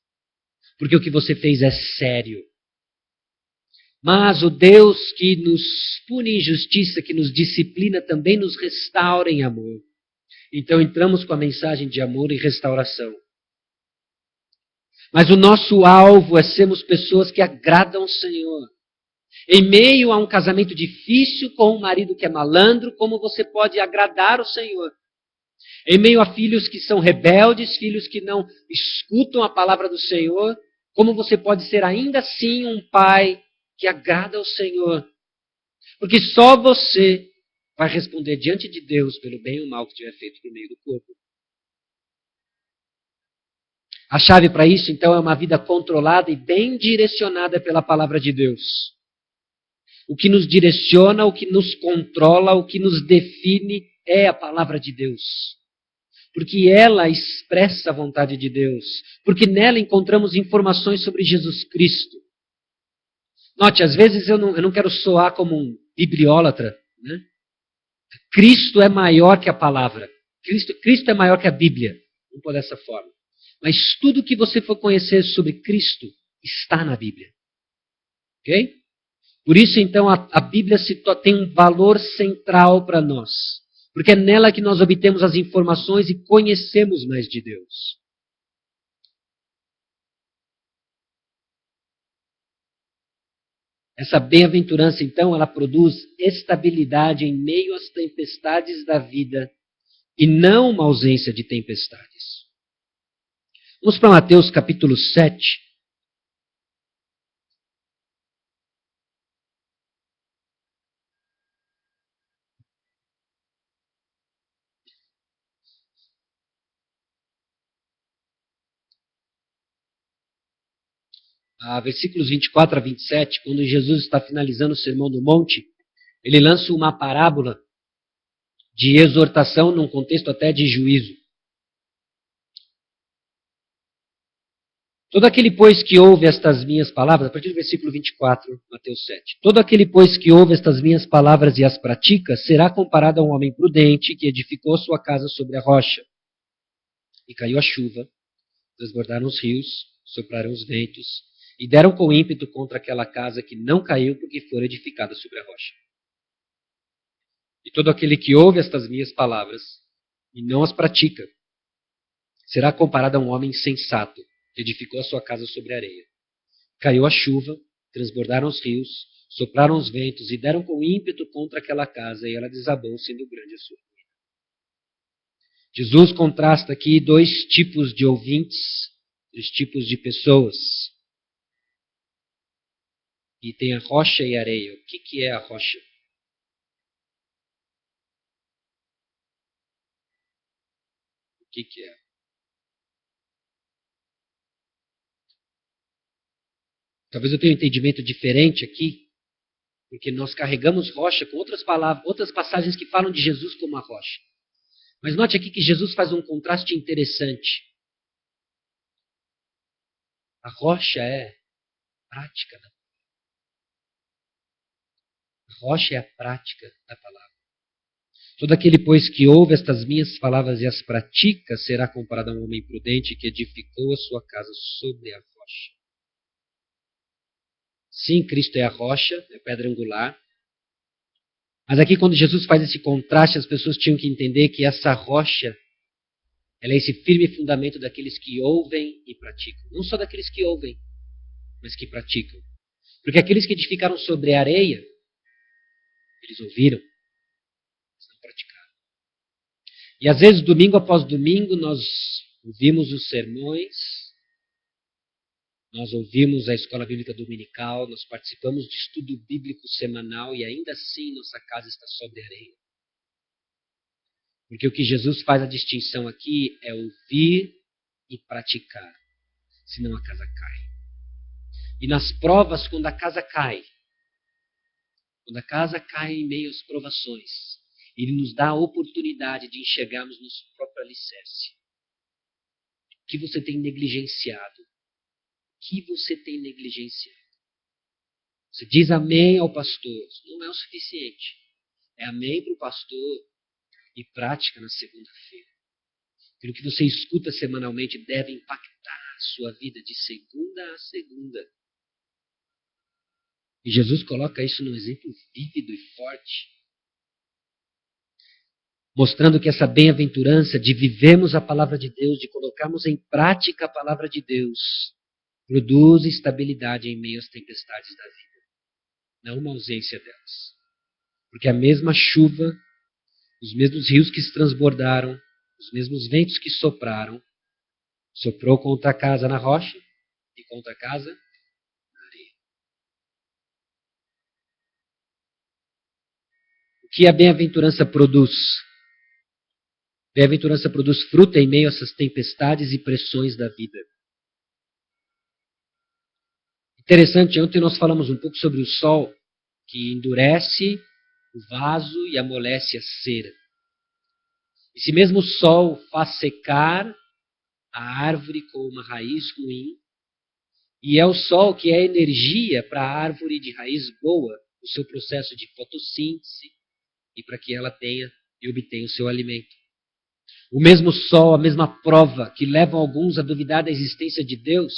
porque o que você fez é sério. Mas o Deus que nos pune em justiça, que nos disciplina, também nos restaura em amor. Então entramos com a mensagem de amor e restauração. Mas o nosso alvo é sermos pessoas que agradam o Senhor. Em meio a um casamento difícil com um marido que é malandro, como você pode agradar o Senhor? Em meio a filhos que são rebeldes, filhos que não escutam a palavra do Senhor, como você pode ser ainda assim um pai que agrada ao Senhor? Porque só você vai responder diante de Deus pelo bem e o mal que tiver feito por meio do corpo. A chave para isso, então, é uma vida controlada e bem direcionada pela palavra de Deus. O que nos direciona, o que nos controla, o que nos define é a palavra de Deus. Porque ela expressa a vontade de Deus. Porque nela encontramos informações sobre Jesus Cristo. Note, às vezes eu não quero soar como um bibliólatra, né? Cristo é maior que a palavra. Cristo é maior que a Bíblia. Vamos pôr dessa forma. Mas tudo que você for conhecer sobre Cristo está na Bíblia. Ok? Por isso, então, a Bíblia tem um valor central para nós. Porque é nela que nós obtemos as informações e conhecemos mais de Deus. Essa bem-aventurança, então, ela produz estabilidade em meio às tempestades da vida e não uma ausência de tempestades. Vamos para Mateus capítulo 7. Versículos 24 a 27, quando Jesus está finalizando o Sermão do Monte, ele lança uma parábola de exortação num contexto até de juízo. Todo aquele, pois, que ouve estas minhas palavras, a partir do versículo 24, Mateus 7. Todo aquele, pois, que ouve estas minhas palavras e as pratica, será comparado a um homem prudente que edificou sua casa sobre a rocha. E caiu a chuva, transbordaram os rios, sopraram os ventos, e deram com ímpeto contra aquela casa que não caiu porque fora edificada sobre a rocha. E todo aquele que ouve estas minhas palavras e não as pratica, será comparado a um homem insensato que edificou a sua casa sobre a areia. Caiu a chuva, transbordaram os rios, sopraram os ventos e deram com ímpeto contra aquela casa e ela desabou, sendo grande a sua ruína. Jesus contrasta aqui dois tipos de ouvintes, dois tipos de pessoas. E tem a rocha e a areia. O que é a rocha? O que é? Talvez eu tenha um entendimento diferente aqui, porque nós carregamos rocha com outras palavras, outras passagens que falam de Jesus como a rocha. Mas note aqui que Jesus faz um contraste interessante. A rocha é prática. A rocha é a prática da palavra. Todo aquele, pois, que ouve estas minhas palavras e as pratica, será comparado a um homem prudente que edificou a sua casa sobre a rocha. Sim, Cristo é a rocha, é a pedra angular. Mas aqui, quando Jesus faz esse contraste, as pessoas tinham que entender que essa rocha, ela é esse firme fundamento daqueles que ouvem e praticam. Não só daqueles que ouvem, mas que praticam. Porque aqueles que edificaram sobre a areia, eles ouviram, mas não praticaram. E às vezes, domingo após domingo, nós ouvimos os sermões, nós ouvimos a escola bíblica dominical, nós participamos de estudo bíblico semanal e ainda assim nossa casa está sobre areia. Porque o que Jesus faz a distinção aqui é ouvir e praticar, senão a casa cai. E nas provas, quando a casa cai em meio às provações, ele nos dá a oportunidade de enxergarmos nosso próprio alicerce. O que você tem negligenciado? O que você tem negligenciado? Você diz amém ao pastor, não é o suficiente. É amém para o pastor e prática na segunda-feira. Aquilo que você escuta semanalmente deve impactar sua vida de segunda a segunda. E Jesus coloca isso num exemplo vívido e forte, mostrando que essa bem-aventurança de vivermos a palavra de Deus, de colocarmos em prática a palavra de Deus, produz estabilidade em meio às tempestades da vida, não uma ausência delas. Porque a mesma chuva, os mesmos rios que se transbordaram, os mesmos ventos que sopraram, soprou contra a casa na rocha e contra a casa na areia. O que a bem-aventurança produz? Bem-aventurança produz fruto em meio a essas tempestades e pressões da vida. Interessante, ontem nós falamos um pouco sobre o sol, que endurece o vaso e amolece a cera. Esse mesmo sol faz secar a árvore com uma raiz ruim, e é o sol que é energia para a árvore de raiz boa, o seu processo de fotossíntese, e para que ela tenha e obtenha o seu alimento. O mesmo sol, a mesma prova que levam alguns a duvidar da existência de Deus,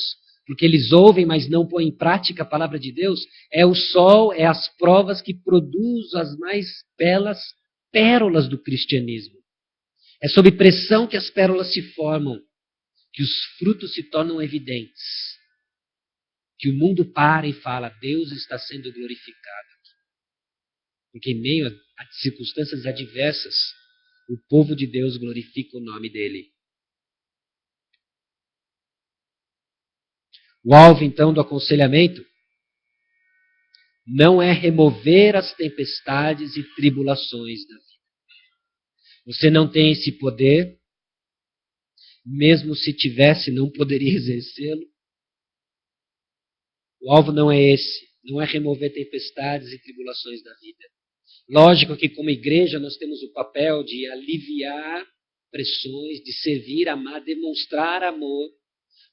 porque eles ouvem, mas não põem em prática a palavra de Deus, é o sol, é as provas que produzem as mais belas pérolas do cristianismo. É sob pressão que as pérolas se formam, que os frutos se tornam evidentes, que o mundo para e fala, Deus está sendo glorificado. Porque em meio a circunstâncias adversas, o povo de Deus glorifica o nome dele. O alvo, então, do aconselhamento não é remover as tempestades e tribulações da vida. Você não tem esse poder, mesmo se tivesse, não poderia exercê-lo. O alvo não é esse, não é remover tempestades e tribulações da vida. Lógico que, como igreja, nós temos o papel de aliviar pressões, de servir, amar, demonstrar amor.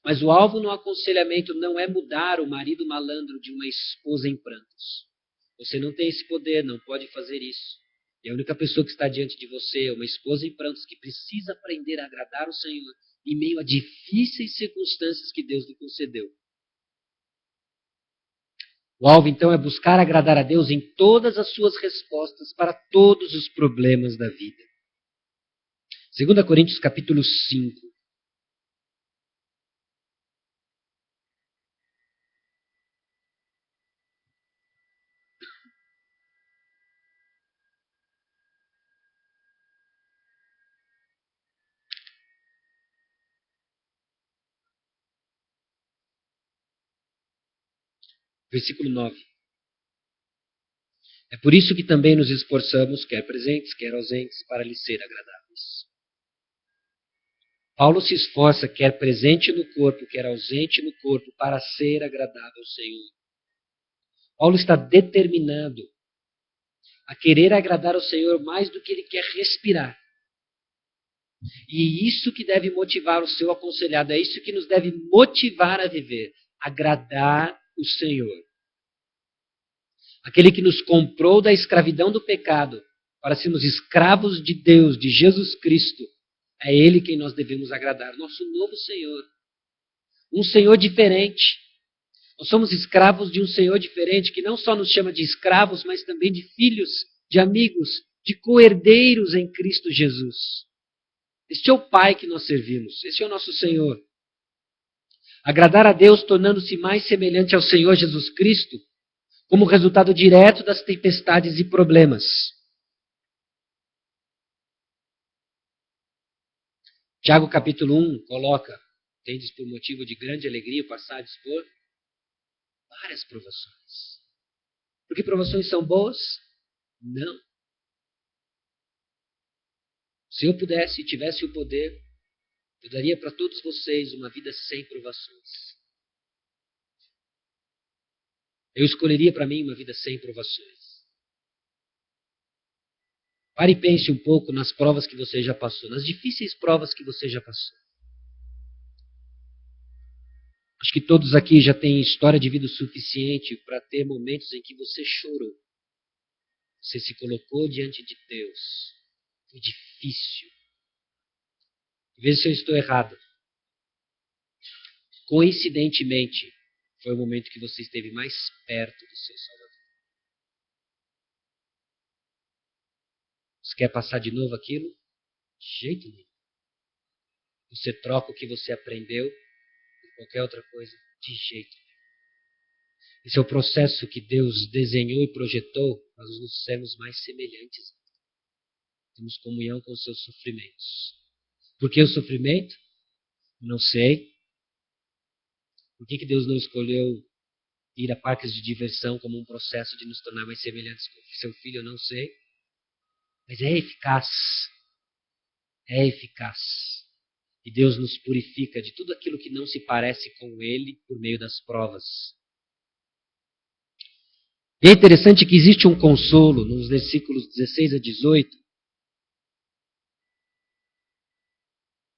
Mas o alvo no aconselhamento não é mudar o marido malandro de uma esposa em prantos. Você não tem esse poder, não pode fazer isso. E a única pessoa que está diante de você é uma esposa em prantos que precisa aprender a agradar o Senhor em meio a difíceis circunstâncias que Deus lhe concedeu. O alvo, então, é buscar agradar a Deus em todas as suas respostas para todos os problemas da vida. 2 Coríntios capítulo 5. Versículo 9. É por isso que também nos esforçamos, quer presentes, quer ausentes, para lhes ser agradáveis. Paulo se esforça, quer presente no corpo, quer ausente no corpo, para ser agradável ao Senhor. Paulo está determinado a querer agradar ao Senhor mais do que ele quer respirar. E isso que deve motivar o seu aconselhado, é isso que nos deve motivar a viver, agradar o Senhor. Aquele que nos comprou da escravidão do pecado para sermos escravos de Deus, de Jesus Cristo, é Ele quem nós devemos agradar, nosso novo Senhor. Um Senhor diferente. Nós somos escravos de um Senhor diferente, que não só nos chama de escravos, mas também de filhos, de amigos, de co-herdeiros em Cristo Jesus. Este é o Pai que nós servimos, esse é o nosso Senhor. Agradar a Deus tornando-se mais semelhante ao Senhor Jesus Cristo, como resultado direto das tempestades e problemas. Tiago capítulo 1 coloca, tendes por motivo de grande alegria passardes por várias provações. Porque provações são boas? Não. Se eu pudesse e tivesse o poder, eu daria para todos vocês uma vida sem provações. Eu escolheria para mim uma vida sem provações. Pare e pense um pouco nas provas que você já passou, nas difíceis provas que você já passou. Acho que todos aqui já têm história de vida o suficiente para ter momentos em que você chorou. Você se colocou diante de Deus. Foi difícil. Veja se eu estou errado. coincidentemente, foi o momento que você esteve mais perto do seu Salvador. Você quer passar de novo aquilo? De jeito nenhum. Você troca o que você aprendeu por qualquer outra coisa? De jeito nenhum. Esse é o processo que Deus desenhou e projetou para nos sermos mais semelhantes. Temos comunhão com os seus sofrimentos. Por que o sofrimento? Não sei. Por que Deus não escolheu ir a parques de diversão como um processo de nos tornar mais semelhantes com seu filho? Eu não sei. Mas é eficaz. É eficaz. E Deus nos purifica de tudo aquilo que não se parece com Ele por meio das provas. E é interessante que existe um consolo nos versículos 16 a 18.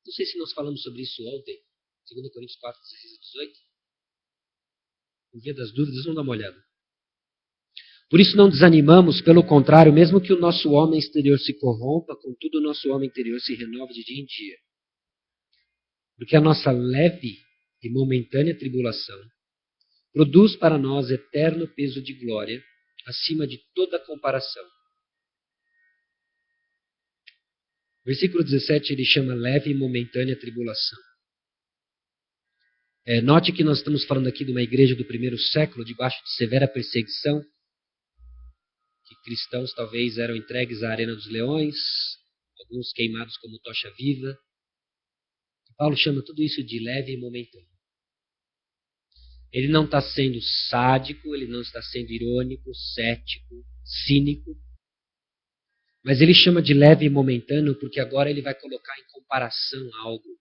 Não sei se nós falamos sobre isso ontem. 2 Coríntios 4, 16 a 18. No dia das dúvidas, vamos dar uma olhada. Por isso não desanimamos, pelo contrário, mesmo que o nosso homem exterior se corrompa, contudo o nosso homem interior se renova de dia em dia. Porque a nossa leve e momentânea tribulação produz para nós eterno peso de glória, acima de toda comparação. Versículo 17 ele chama leve e momentânea tribulação. Note que nós estamos falando aqui de uma igreja do primeiro século, debaixo de severa perseguição, que cristãos talvez eram entregues à arena dos leões, alguns queimados como tocha viva. Paulo chama tudo isso de leve e momentâneo. Ele não está sendo sádico, ele não está sendo irônico, cético, cínico, mas ele chama de leve e momentâneo porque agora ele vai colocar em comparação algo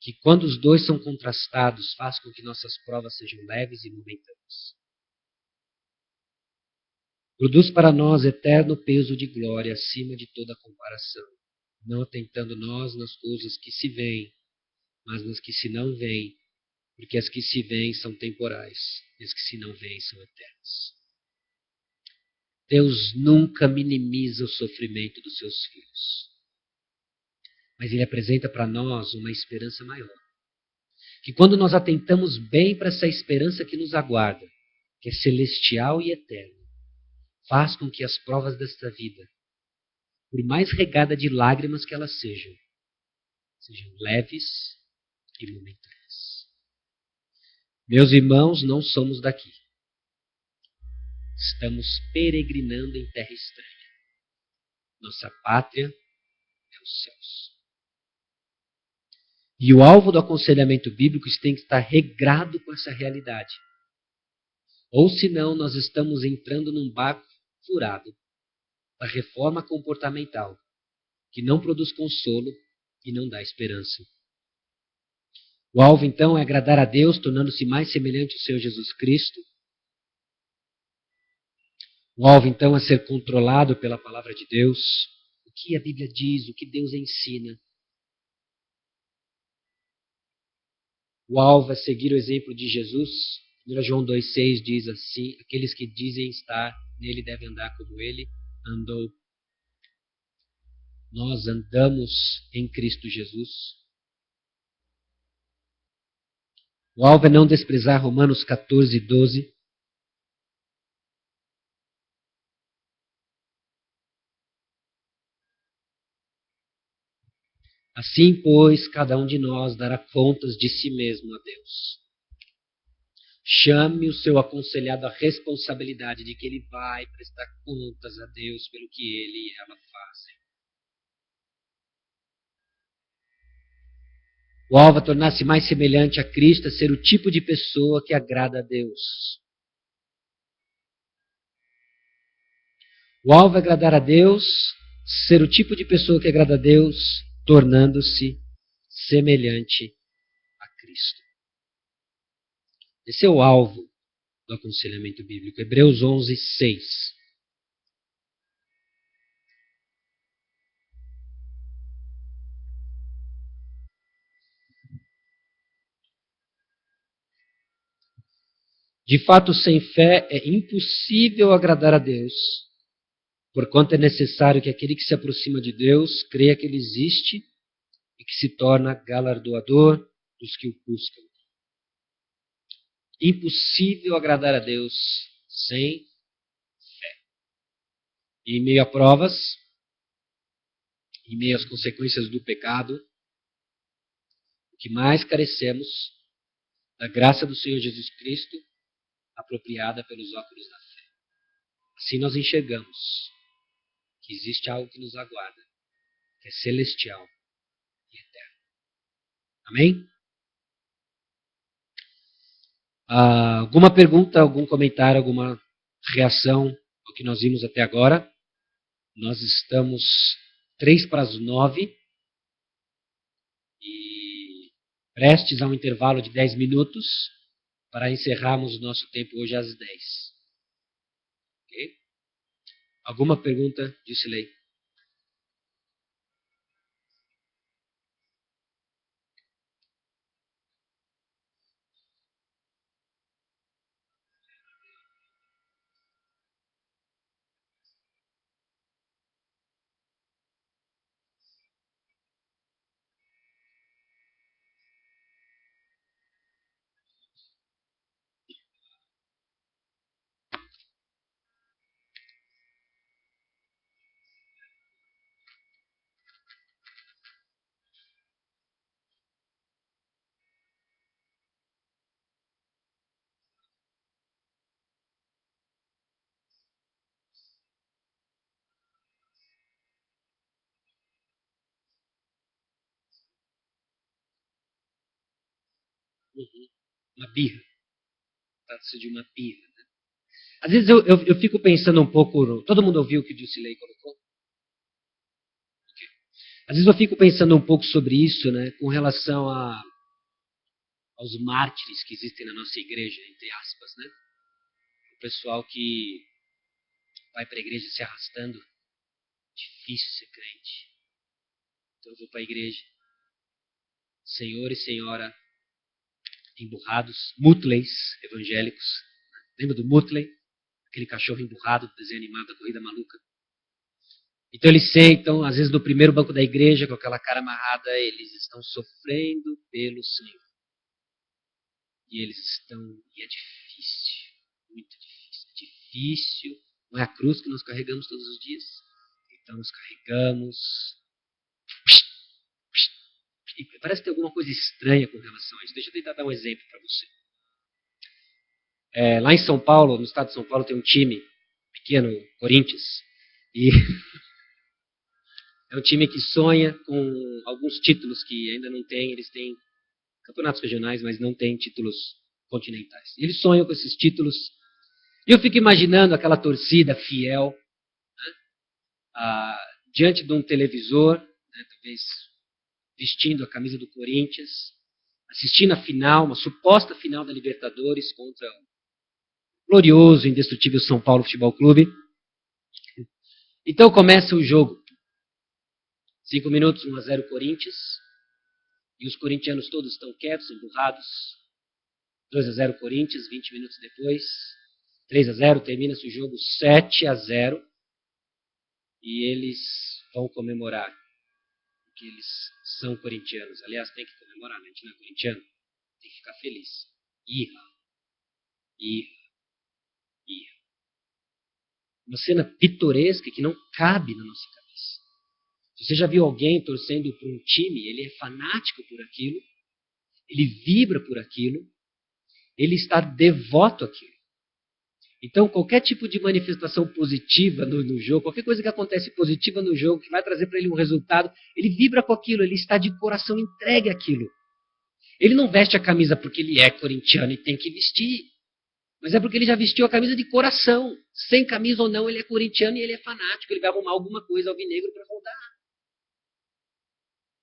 que, quando os dois são contrastados, faz com que nossas provas sejam leves e momentâneas. Produz para nós eterno peso de glória acima de toda comparação, não atentando nós nas coisas que se veem, mas nas que se não veem, porque as que se veem são temporais e as que se não veem são eternas. Deus nunca minimiza o sofrimento dos seus filhos. Mas Ele apresenta para nós uma esperança maior. Que quando nós atentamos bem para essa esperança que nos aguarda, que é celestial e eterna, faz com que as provas desta vida, por mais regada de lágrimas que elas sejam leves e momentâneas. Meus irmãos, não somos daqui. Estamos peregrinando em terra estranha. Nossa pátria é os céus. E o alvo do aconselhamento bíblico tem que estar regrado com essa realidade. Ou senão nós estamos entrando num barco furado da reforma comportamental, que não produz consolo e não dá esperança. O alvo então é agradar a Deus, tornando-se mais semelhante ao Senhor Jesus Cristo. O alvo então é ser controlado pela palavra de Deus, o que a Bíblia diz, o que Deus ensina. O alvo é seguir o exemplo de Jesus. 1 João 2,6 diz assim: aqueles que dizem estar nele devem andar como ele andou. Nós andamos em Cristo Jesus. O alvo é não desprezar Romanos 14, 12. Assim, pois, cada um de nós dará contas de si mesmo a Deus. Chame o seu aconselhado à responsabilidade de que ele vai prestar contas a Deus pelo que ele e ela fazem. O alvo é tornar-se mais semelhante a Cristo, é ser o tipo de pessoa que agrada a Deus. O alvo é agradar a Deus, ser o tipo de pessoa que agrada a Deus, tornando-se semelhante a Cristo. Esse é o alvo do aconselhamento bíblico. Hebreus 11, 6. De fato, sem fé é impossível agradar a Deus, porquanto é necessário que aquele que se aproxima de Deus creia que Ele existe e que se torna galardoador dos que o buscam. Impossível agradar a Deus sem fé. E em meio a provas, em meio às consequências do pecado, o que mais carecemos da graça do Senhor Jesus Cristo, apropriada pelos óculos da fé. Assim nós enxergamos que existe algo que nos aguarda, que é celestial e eterno. Amém? Alguma pergunta, algum comentário, alguma reação ao que nós vimos até agora? Nós estamos 8:55 e prestes a um intervalo de 10 minutos para encerrarmos o nosso tempo hoje às 10. Ok? Alguma pergunta, Dilcilei? Uma birra. Trata-se de uma birra. Né? Às vezes eu fico pensando um pouco. Todo mundo ouviu o que o Dilcilei colocou? Okay. Às vezes eu fico pensando um pouco sobre isso, né, com relação aos mártires que existem na nossa igreja, entre aspas. Né? O pessoal que vai para a igreja se arrastando. Difícil ser crente. Então eu vou para a igreja. Senhor e senhora emburrados, Mutleys evangélicos. Lembra do Mutley? Aquele cachorro emburrado do desenho animado da Corrida Maluca. Então eles sentam, às vezes no primeiro banco da igreja, com aquela cara amarrada, eles estão sofrendo pelo Senhor. E eles estão... E é difícil, muito difícil. É difícil. Não é a cruz que nós carregamos todos os dias? Então nós carregamos... E parece que tem alguma coisa estranha com relação a isso. Deixa eu tentar dar um exemplo para você. Lá em São Paulo, no estado de São Paulo, tem um time pequeno, Corinthians, e é um time que sonha com alguns títulos que ainda não tem. Eles têm campeonatos regionais, mas não têm títulos continentais. Eles sonham com esses títulos. E eu fico imaginando aquela torcida fiel, né, diante de um televisor, né, talvez vestindo a camisa do Corinthians, assistindo a final, uma suposta final da Libertadores contra o glorioso, indestrutível São Paulo Futebol Clube. Então começa o jogo. 5 minutos, 1-0 Corinthians. E os corintianos todos estão quietos, emburrados. 2-0 Corinthians, 20 minutos depois. 3-0, termina-se o jogo 7-0. E eles vão comemorar. Porque eles são corintianos. Aliás, tem que comemorar, né? A gente não é corintiano. Tem que ficar feliz. Irra. Uma cena pitoresca que não cabe na nossa cabeça. Você já viu alguém torcendo por um time? Ele é fanático por aquilo. Ele vibra por aquilo. Ele está devoto àquilo. Então, qualquer tipo de manifestação positiva no jogo, qualquer coisa que acontece positiva no jogo, que vai trazer para ele um resultado, ele vibra com aquilo, ele está de coração entregue àquilo. Ele não veste a camisa porque ele é corintiano e tem que vestir, mas é porque ele já vestiu a camisa de coração. Sem camisa ou não, ele é corintiano e ele é fanático, ele vai arrumar alguma coisa alvinegro para rodar.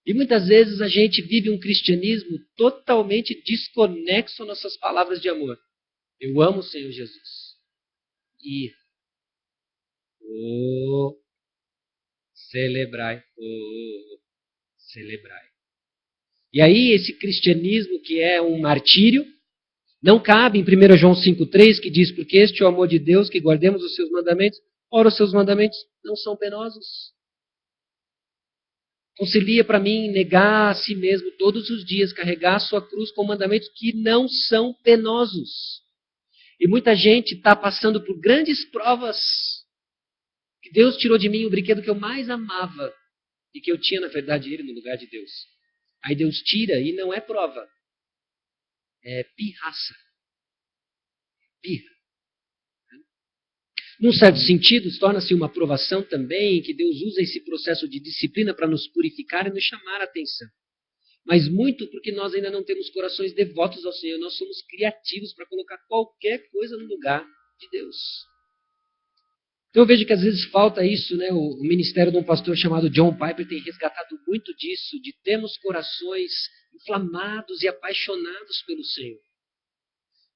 E muitas vezes a gente vive um cristianismo totalmente desconexo às nossas palavras de amor. Eu amo o Senhor Jesus. E celebrai, celebrai. E aí esse cristianismo que é um martírio, não cabe em 1 João 5,3, que diz, porque este é o amor de Deus, que guardemos os seus mandamentos. Ora, os seus mandamentos não são penosos. Concilia para mim negar a si mesmo todos os dias, carregar a sua cruz com mandamentos que não são penosos. E muita gente está passando por grandes provas que Deus tirou de mim o brinquedo que eu mais amava e que eu tinha, na verdade, ele no lugar de Deus. Aí Deus tira e não é prova, é pirraça. Pirra. Num certo sentido, torna-se uma provação também que Deus usa esse processo de disciplina para nos purificar e nos chamar a atenção. Mas muito porque nós ainda não temos corações devotos ao Senhor, nós somos criativos para colocar qualquer coisa no lugar de Deus. Então eu vejo que às vezes falta isso, né? O ministério de um pastor chamado John Piper tem resgatado muito disso, de termos corações inflamados e apaixonados pelo Senhor.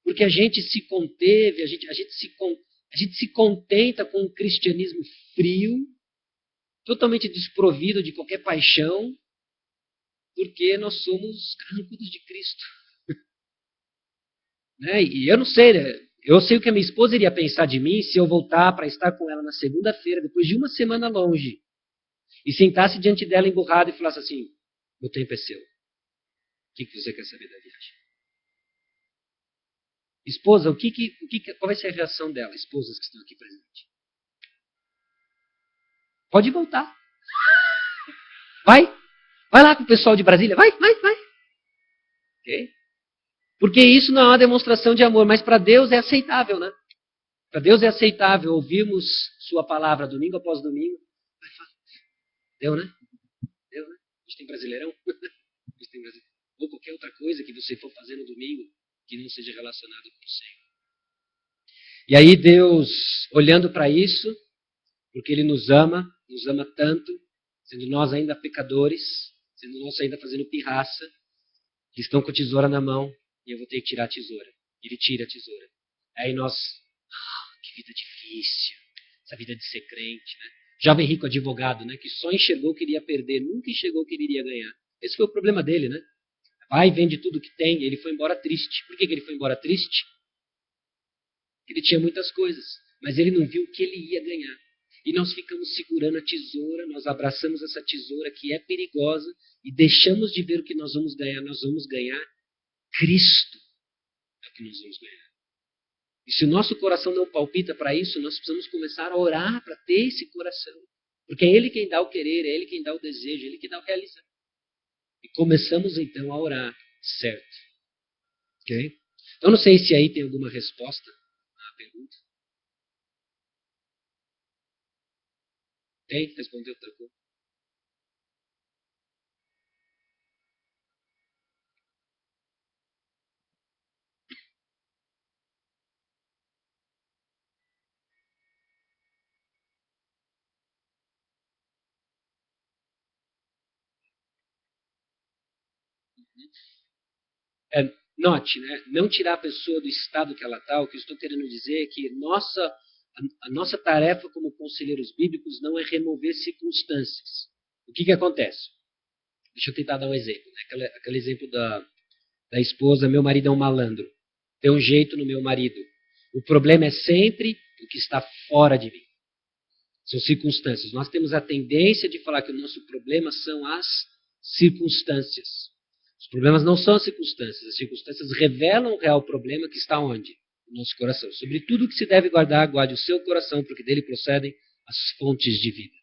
Porque a gente se conteve, a gente se contenta com um cristianismo frio, totalmente desprovido de qualquer paixão, porque nós somos carrancudos de Cristo. Né? E eu não sei, né? Eu sei o que a minha esposa iria pensar de mim se eu voltar para estar com ela na segunda-feira, depois de uma semana longe, e sentasse diante dela emburrado e falasse assim, o tempo é seu. O que você quer saber da viagem? Esposa, qual vai ser a reação dela, esposas que estão aqui presentes? Pode voltar. Vai lá com o pessoal de Brasília, vai. Okay? Porque isso não é uma demonstração de amor, mas para Deus é aceitável, né? Para Deus é aceitável ouvirmos sua palavra domingo após domingo. Deu, né? A gente tem brasileirão? Ou qualquer outra coisa que você for fazer no domingo que não seja relacionado com o Senhor. E aí Deus, olhando para isso, porque Ele nos ama tanto, sendo nós ainda pecadores, sendo nós ainda fazendo pirraça, eles estão com a tesoura na mão e eu vou ter que tirar a tesoura. Ele tira a tesoura. Aí nós, que vida difícil, essa vida de ser crente, né? Jovem rico advogado, né? Que só enxergou que iria perder, nunca enxergou que ele iria ganhar. Esse foi o problema dele, né? Vai, vende tudo que tem, ele foi embora triste. Por que ele foi embora triste? Ele tinha muitas coisas, mas ele não viu o que ele ia ganhar. E nós ficamos segurando a tesoura, nós abraçamos essa tesoura que é perigosa e deixamos de ver o que nós vamos ganhar. Nós vamos ganhar Cristo. É o que nós vamos ganhar. E se o nosso coração não palpita para isso, nós precisamos começar a orar para ter esse coração. Porque é Ele quem dá o querer, é Ele quem dá o desejo, é Ele quem dá o realizar. E começamos então a orar, certo? Ok? Eu não sei se aí tem alguma resposta à pergunta. Tem? Respondeu outra coisa? Note, né? Não tirar a pessoa do estado que ela está. O que eu estou querendo dizer é que a nossa tarefa como conselheiros bíblicos não é remover circunstâncias. O que acontece? Deixa eu tentar dar um exemplo. Né? Aquele exemplo da esposa, meu marido é um malandro. Tem um jeito no meu marido. O problema é sempre o que está fora de mim. São circunstâncias. Nós temos a tendência de falar que o nosso problema são as circunstâncias. Os problemas não são as circunstâncias revelam o real problema que está onde? No nosso coração. Sobre tudo que se deve guardar, guarde o seu coração, porque dele procedem as fontes de vida.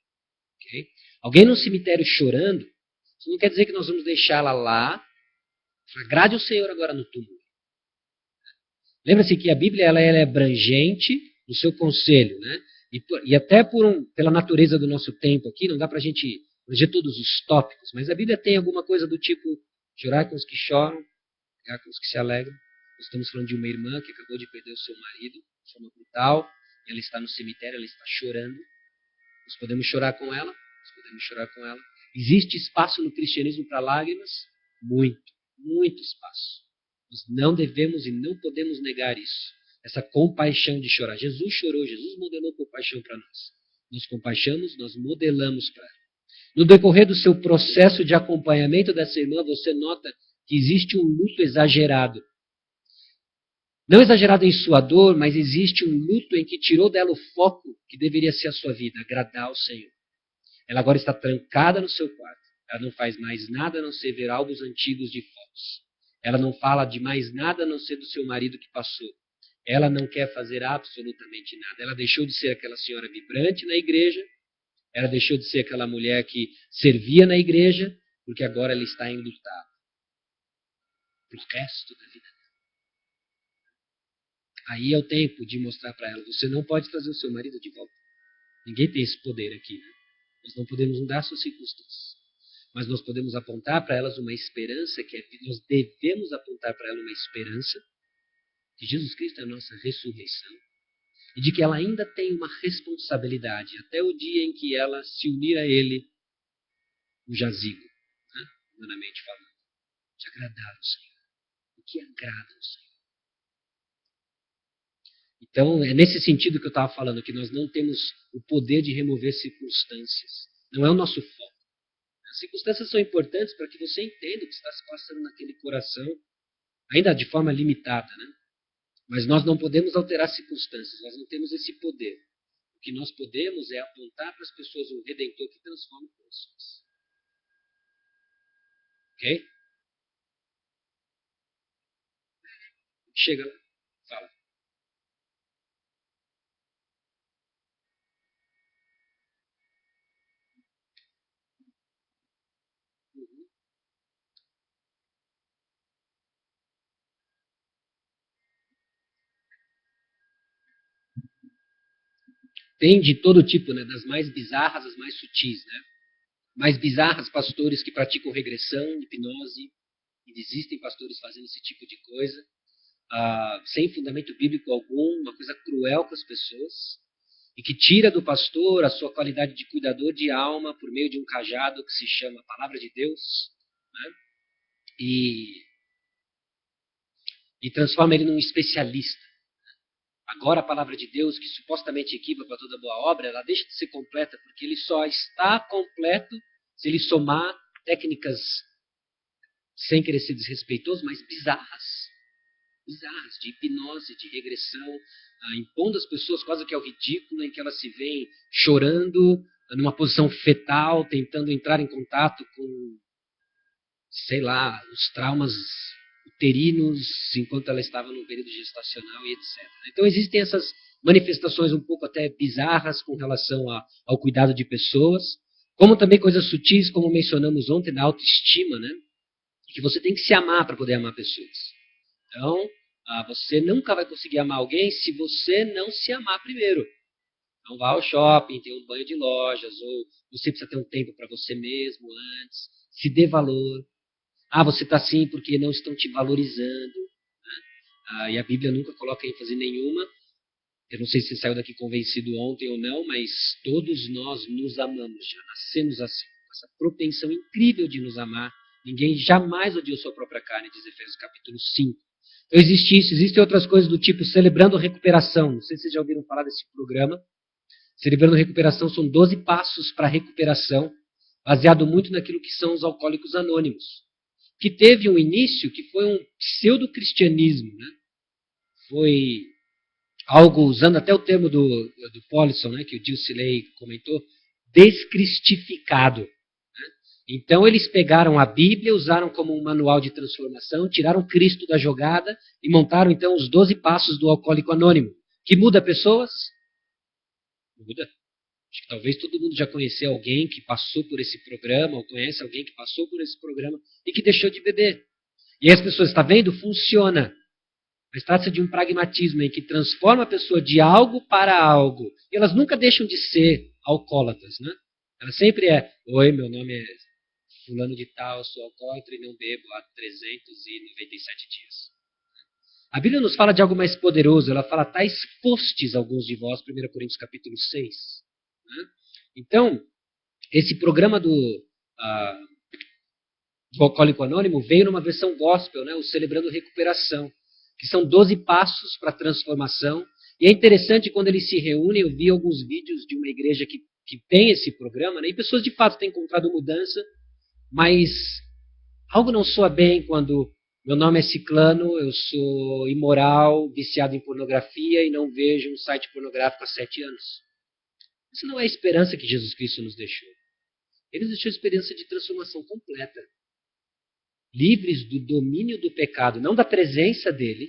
Okay? Alguém num cemitério chorando, isso não quer dizer que nós vamos deixá-la lá. Agrade o Senhor agora no túmulo. Lembra-se que a Bíblia ela é abrangente no seu conselho, né? E até pela natureza do nosso tempo aqui, não dá para a gente abranger todos os tópicos, mas a Bíblia tem alguma coisa do tipo chorar com os que choram, pegar com os que se alegram. Nós estamos falando de uma irmã que acabou de perder o seu marido de forma brutal, e ela está no cemitério, ela está chorando. Nós podemos chorar com ela? Existe espaço no cristianismo para lágrimas? Muito espaço. Nós não devemos e não podemos negar isso. Essa compaixão de chorar. Jesus chorou, Jesus modelou compaixão para nós. Nós compaixamos, nós modelamos para ela. No decorrer do seu processo de acompanhamento dessa irmã, você nota que existe um luto exagerado. Não exagerado em sua dor, mas existe um luto em que tirou dela o foco que deveria ser a sua vida, agradar ao Senhor. Ela agora está trancada no seu quarto, Ela não faz mais nada a não ser ver álbuns antigos de fotos. Ela não fala de mais nada a não ser do seu marido que passou. Ela não quer fazer absolutamente nada. Ela deixou de ser aquela senhora vibrante na igreja. Ela deixou de ser aquela mulher que servia na igreja, porque agora ela está enlutada para o resto da vida. Aí é o tempo de mostrar para ela, você não pode trazer o seu marido de volta. Ninguém tem esse poder aqui. Né? Nós não podemos mudar suas circunstâncias. Mas nós podemos apontar para elas uma esperança, nós devemos apontar para ela uma esperança, que Jesus Cristo é a nossa ressurreição, e de que ela ainda tem uma responsabilidade, até o dia em que ela se unir a Ele, no jazigo, né? Humanamente falando, de agradar ao Senhor. O que agrada ao Senhor. Então, é nesse sentido que eu estava falando, que nós não temos o poder de remover circunstâncias. Não é o nosso foco. As circunstâncias são importantes para que você entenda o que está se passando naquele coração, ainda de forma limitada, né? Mas nós não podemos alterar circunstâncias, nós não temos esse poder. O que nós podemos é apontar para as pessoas um Redentor que transforma corações. Ok? Chega lá, fala. Tem de todo tipo, né? Das mais bizarras às mais sutis, né? Mais bizarras, pastores que praticam regressão, hipnose, e existem pastores fazendo esse tipo de coisa, sem fundamento bíblico algum, uma coisa cruel com as pessoas, e que tira do pastor a sua qualidade de cuidador de alma por meio de um cajado que se chama Palavra de Deus, né? E transforma ele num especialista. Agora a palavra de Deus, que supostamente equipa para toda boa obra, ela deixa de ser completa, porque ele só está completo se ele somar técnicas, sem querer ser desrespeitoso, mas bizarras, de hipnose, de regressão, impondo às pessoas quase que ao ridículo, em que elas se veem chorando, numa posição fetal, tentando entrar em contato com, sei lá, os traumas uterinos, enquanto ela estava num período gestacional e etc. Então existem essas manifestações um pouco até bizarras com relação ao cuidado de pessoas, como também coisas sutis, como mencionamos ontem, da autoestima, né? Que você tem que se amar para poder amar pessoas. Então, você nunca vai conseguir amar alguém se você não se amar primeiro. Então vá ao shopping, tenha um banho de lojas, ou você precisa ter um tempo para você mesmo antes, se dê valor. Você está assim porque não estão te valorizando. Né? E a Bíblia nunca coloca ênfase nenhuma. Eu não sei se você saiu daqui convencido ontem ou não, mas todos nós nos amamos, já nascemos assim, com essa propensão incrível de nos amar. Ninguém jamais odiou sua própria carne, diz Efésios capítulo 5. Então existe isso, existem outras coisas do tipo celebrando recuperação. Não sei se vocês já ouviram falar desse programa. Celebrando recuperação são 12 passos para a recuperação, baseado muito naquilo que são os alcoólicos anônimos, que teve um início que foi um pseudo-cristianismo, né? Foi algo, usando até o termo do Paulson, né, que o Dilcilei comentou, descristificado. Né? Então eles pegaram a Bíblia, usaram como um manual de transformação, tiraram Cristo da jogada e montaram então os 12 passos do alcoólico anônimo. Que muda pessoas? Muda. Acho que talvez todo mundo já conheceu alguém que passou por esse programa, ou conhece alguém que passou por esse programa e que deixou de beber. E aí as pessoas, está vendo? Funciona. Mas trata-se de um pragmatismo em que transforma a pessoa de algo para algo. E elas nunca deixam de ser alcoólatras, né? Ela sempre é, oi, meu nome é fulano de tal, sou alcoólatra e não bebo há 397 dias. A Bíblia nos fala de algo mais poderoso. Ela fala, tais fostes alguns de vós, 1 Coríntios capítulo 6. Né? Então, esse programa do Alcoólico Anônimo veio numa versão gospel, né? O Celebrando Recuperação, que são 12 passos para a transformação. E é interessante quando eles se reúnem, eu vi alguns vídeos de uma igreja que tem esse programa, né? E pessoas de fato têm encontrado mudança, mas algo não soa bem quando meu nome é Ciclano, eu sou imoral, viciado em pornografia e não vejo um site pornográfico há 7 anos. Isso não é a esperança que Jesus Cristo nos deixou. Ele nos deixou experiência de transformação completa. Livres do domínio do pecado, não da presença dele,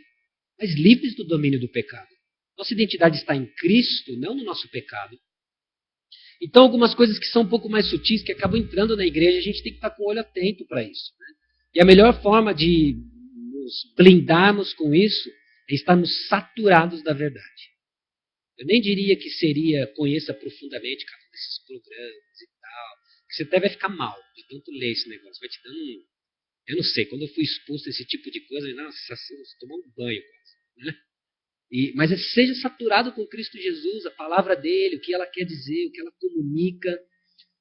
mas livres do domínio do pecado. Nossa identidade está em Cristo, não no nosso pecado. Então, algumas coisas que são um pouco mais sutis, que acabam entrando na igreja, a gente tem que estar com o olho atento para isso. Né? E a melhor forma de nos blindarmos com isso é estarmos saturados da verdade. Eu nem diria que seria conheça profundamente cada um desses programas e tal. Você até vai ficar mal de tanto ler esse negócio. Vai te dando um... Eu não sei, quando eu fui exposto a esse tipo de coisa, nossa, você tomou um banho quase. Né? Mas seja saturado com Cristo Jesus, a palavra dele, o que ela quer dizer, o que ela comunica.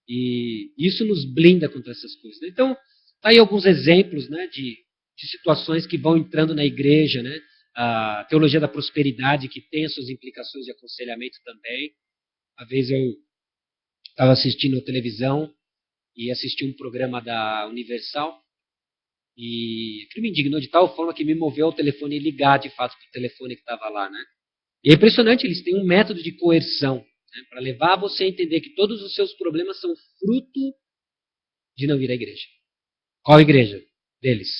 E isso nos blinda contra essas coisas. Né? Então, tá aí alguns exemplos, né, de situações que vão entrando na igreja, né? A teologia da prosperidade, que tem as suas implicações de aconselhamento também. Uma vez eu estava assistindo a televisão e assisti um programa da Universal e aquilo me indignou de tal forma que me moveu ao telefone ligar de fato para o telefone que estava lá, né? E é impressionante, eles têm um método de coerção, né, para levar você a entender que todos os seus problemas são fruto de não ir à igreja. Qual igreja? Deles.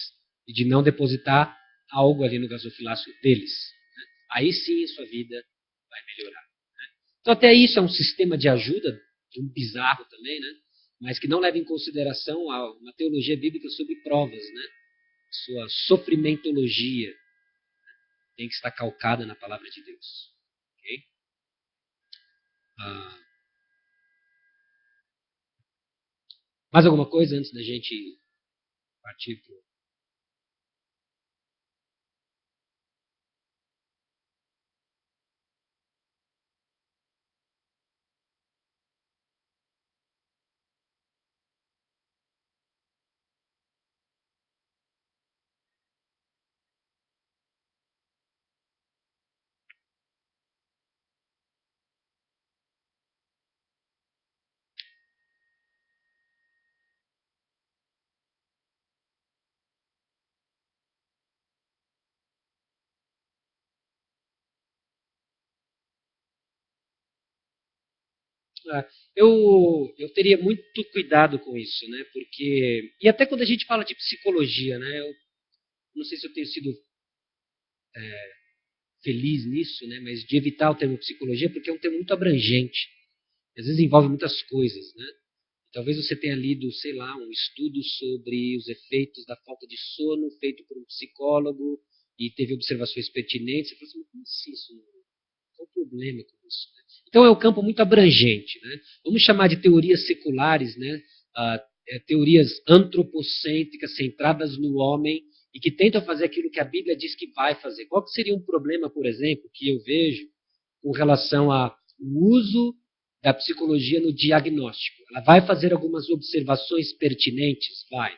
E de não depositar algo ali no gasofilácio deles. Né? Aí sim a sua vida vai melhorar. Né? Então até isso é um sistema de ajuda, um bizarro também, né? Mas que não leva em consideração uma teologia bíblica sobre provas, né? Sua sofrimentologia tem que estar calcada na palavra de Deus. Okay? Mais alguma coisa antes da gente partir para o... Eu teria muito cuidado com isso, né? Porque... E até quando a gente fala de psicologia, né? Eu não sei se eu tenho sido feliz nisso, né? Mas de evitar o termo psicologia, porque é um termo muito abrangente. Às vezes envolve muitas coisas, né? Talvez você tenha lido, sei lá, um estudo sobre os efeitos da falta de sono feito por um psicólogo e teve observações pertinentes. Você fala assim, como assim isso? Qual o problema com isso? Então é um campo muito abrangente, né? Vamos chamar de teorias seculares, né? Teorias antropocêntricas, centradas no homem, e que tentam fazer aquilo que a Bíblia diz que vai fazer. Qual que seria um problema, por exemplo, que eu vejo com relação ao uso da psicologia no diagnóstico? Ela vai fazer algumas observações pertinentes? Vai.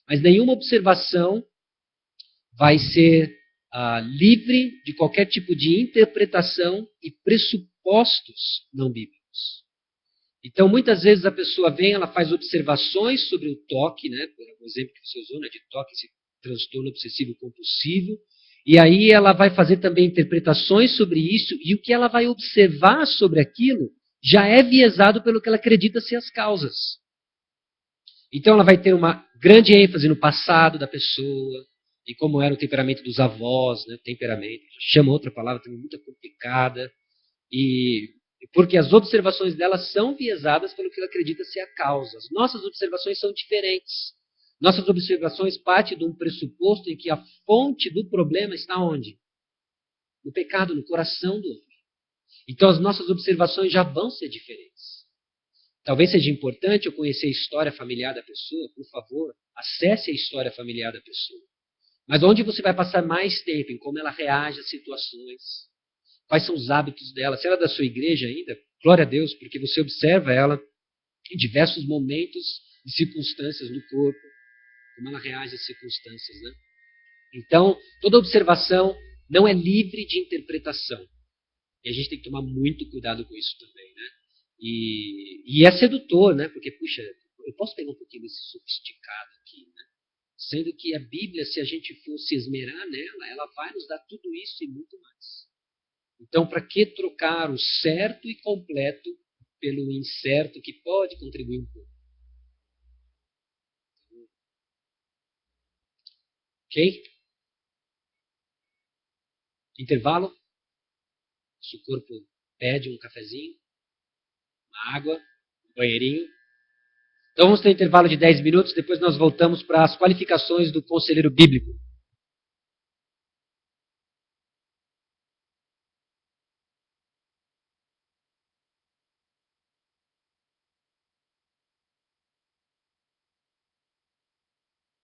Mas nenhuma observação vai ser livre de qualquer tipo de interpretação e pressupostos não bíblicos. Então, muitas vezes a pessoa vem, ela faz observações sobre o toque, né? Por exemplo que você usou, né, de toque, esse transtorno obsessivo compulsivo, e aí ela vai fazer também interpretações sobre isso, e o que ela vai observar sobre aquilo já é viesado pelo que ela acredita ser as causas. Então ela vai ter uma grande ênfase no passado da pessoa, e como era o temperamento dos avós, né? Temperamento, chama outra palavra também muito complicada, e porque as observações dela são viesadas pelo que ela acredita ser a causa. As nossas observações são diferentes. Nossas observações partem de um pressuposto em que a fonte do problema está onde? No pecado, no coração do homem. Então as nossas observações já vão ser diferentes. Talvez seja importante eu conhecer a história familiar da pessoa, por favor, acesse a história familiar da pessoa. Mas onde você vai passar mais tempo? Em como ela reage às situações. Quais são os hábitos dela? Se ela é da sua igreja ainda, glória a Deus, porque você observa ela em diversos momentos e circunstâncias no corpo, como ela reage às circunstâncias, né? Então, toda observação não é livre de interpretação. E a gente tem que tomar muito cuidado com isso também, né? E é sedutor, né? Porque, puxa, eu posso pegar um pouquinho desse sofisticado aqui, né? Sendo que a Bíblia, se a gente for se esmerar nela, ela vai nos dar tudo isso e muito mais. Então, para que trocar o certo e completo pelo incerto que pode contribuir um pouco? Ok? Intervalo. Se o corpo pede um cafezinho, uma água, um banheirinho. Então vamos ter um intervalo de 10 minutos, depois nós voltamos para as qualificações do conselheiro bíblico.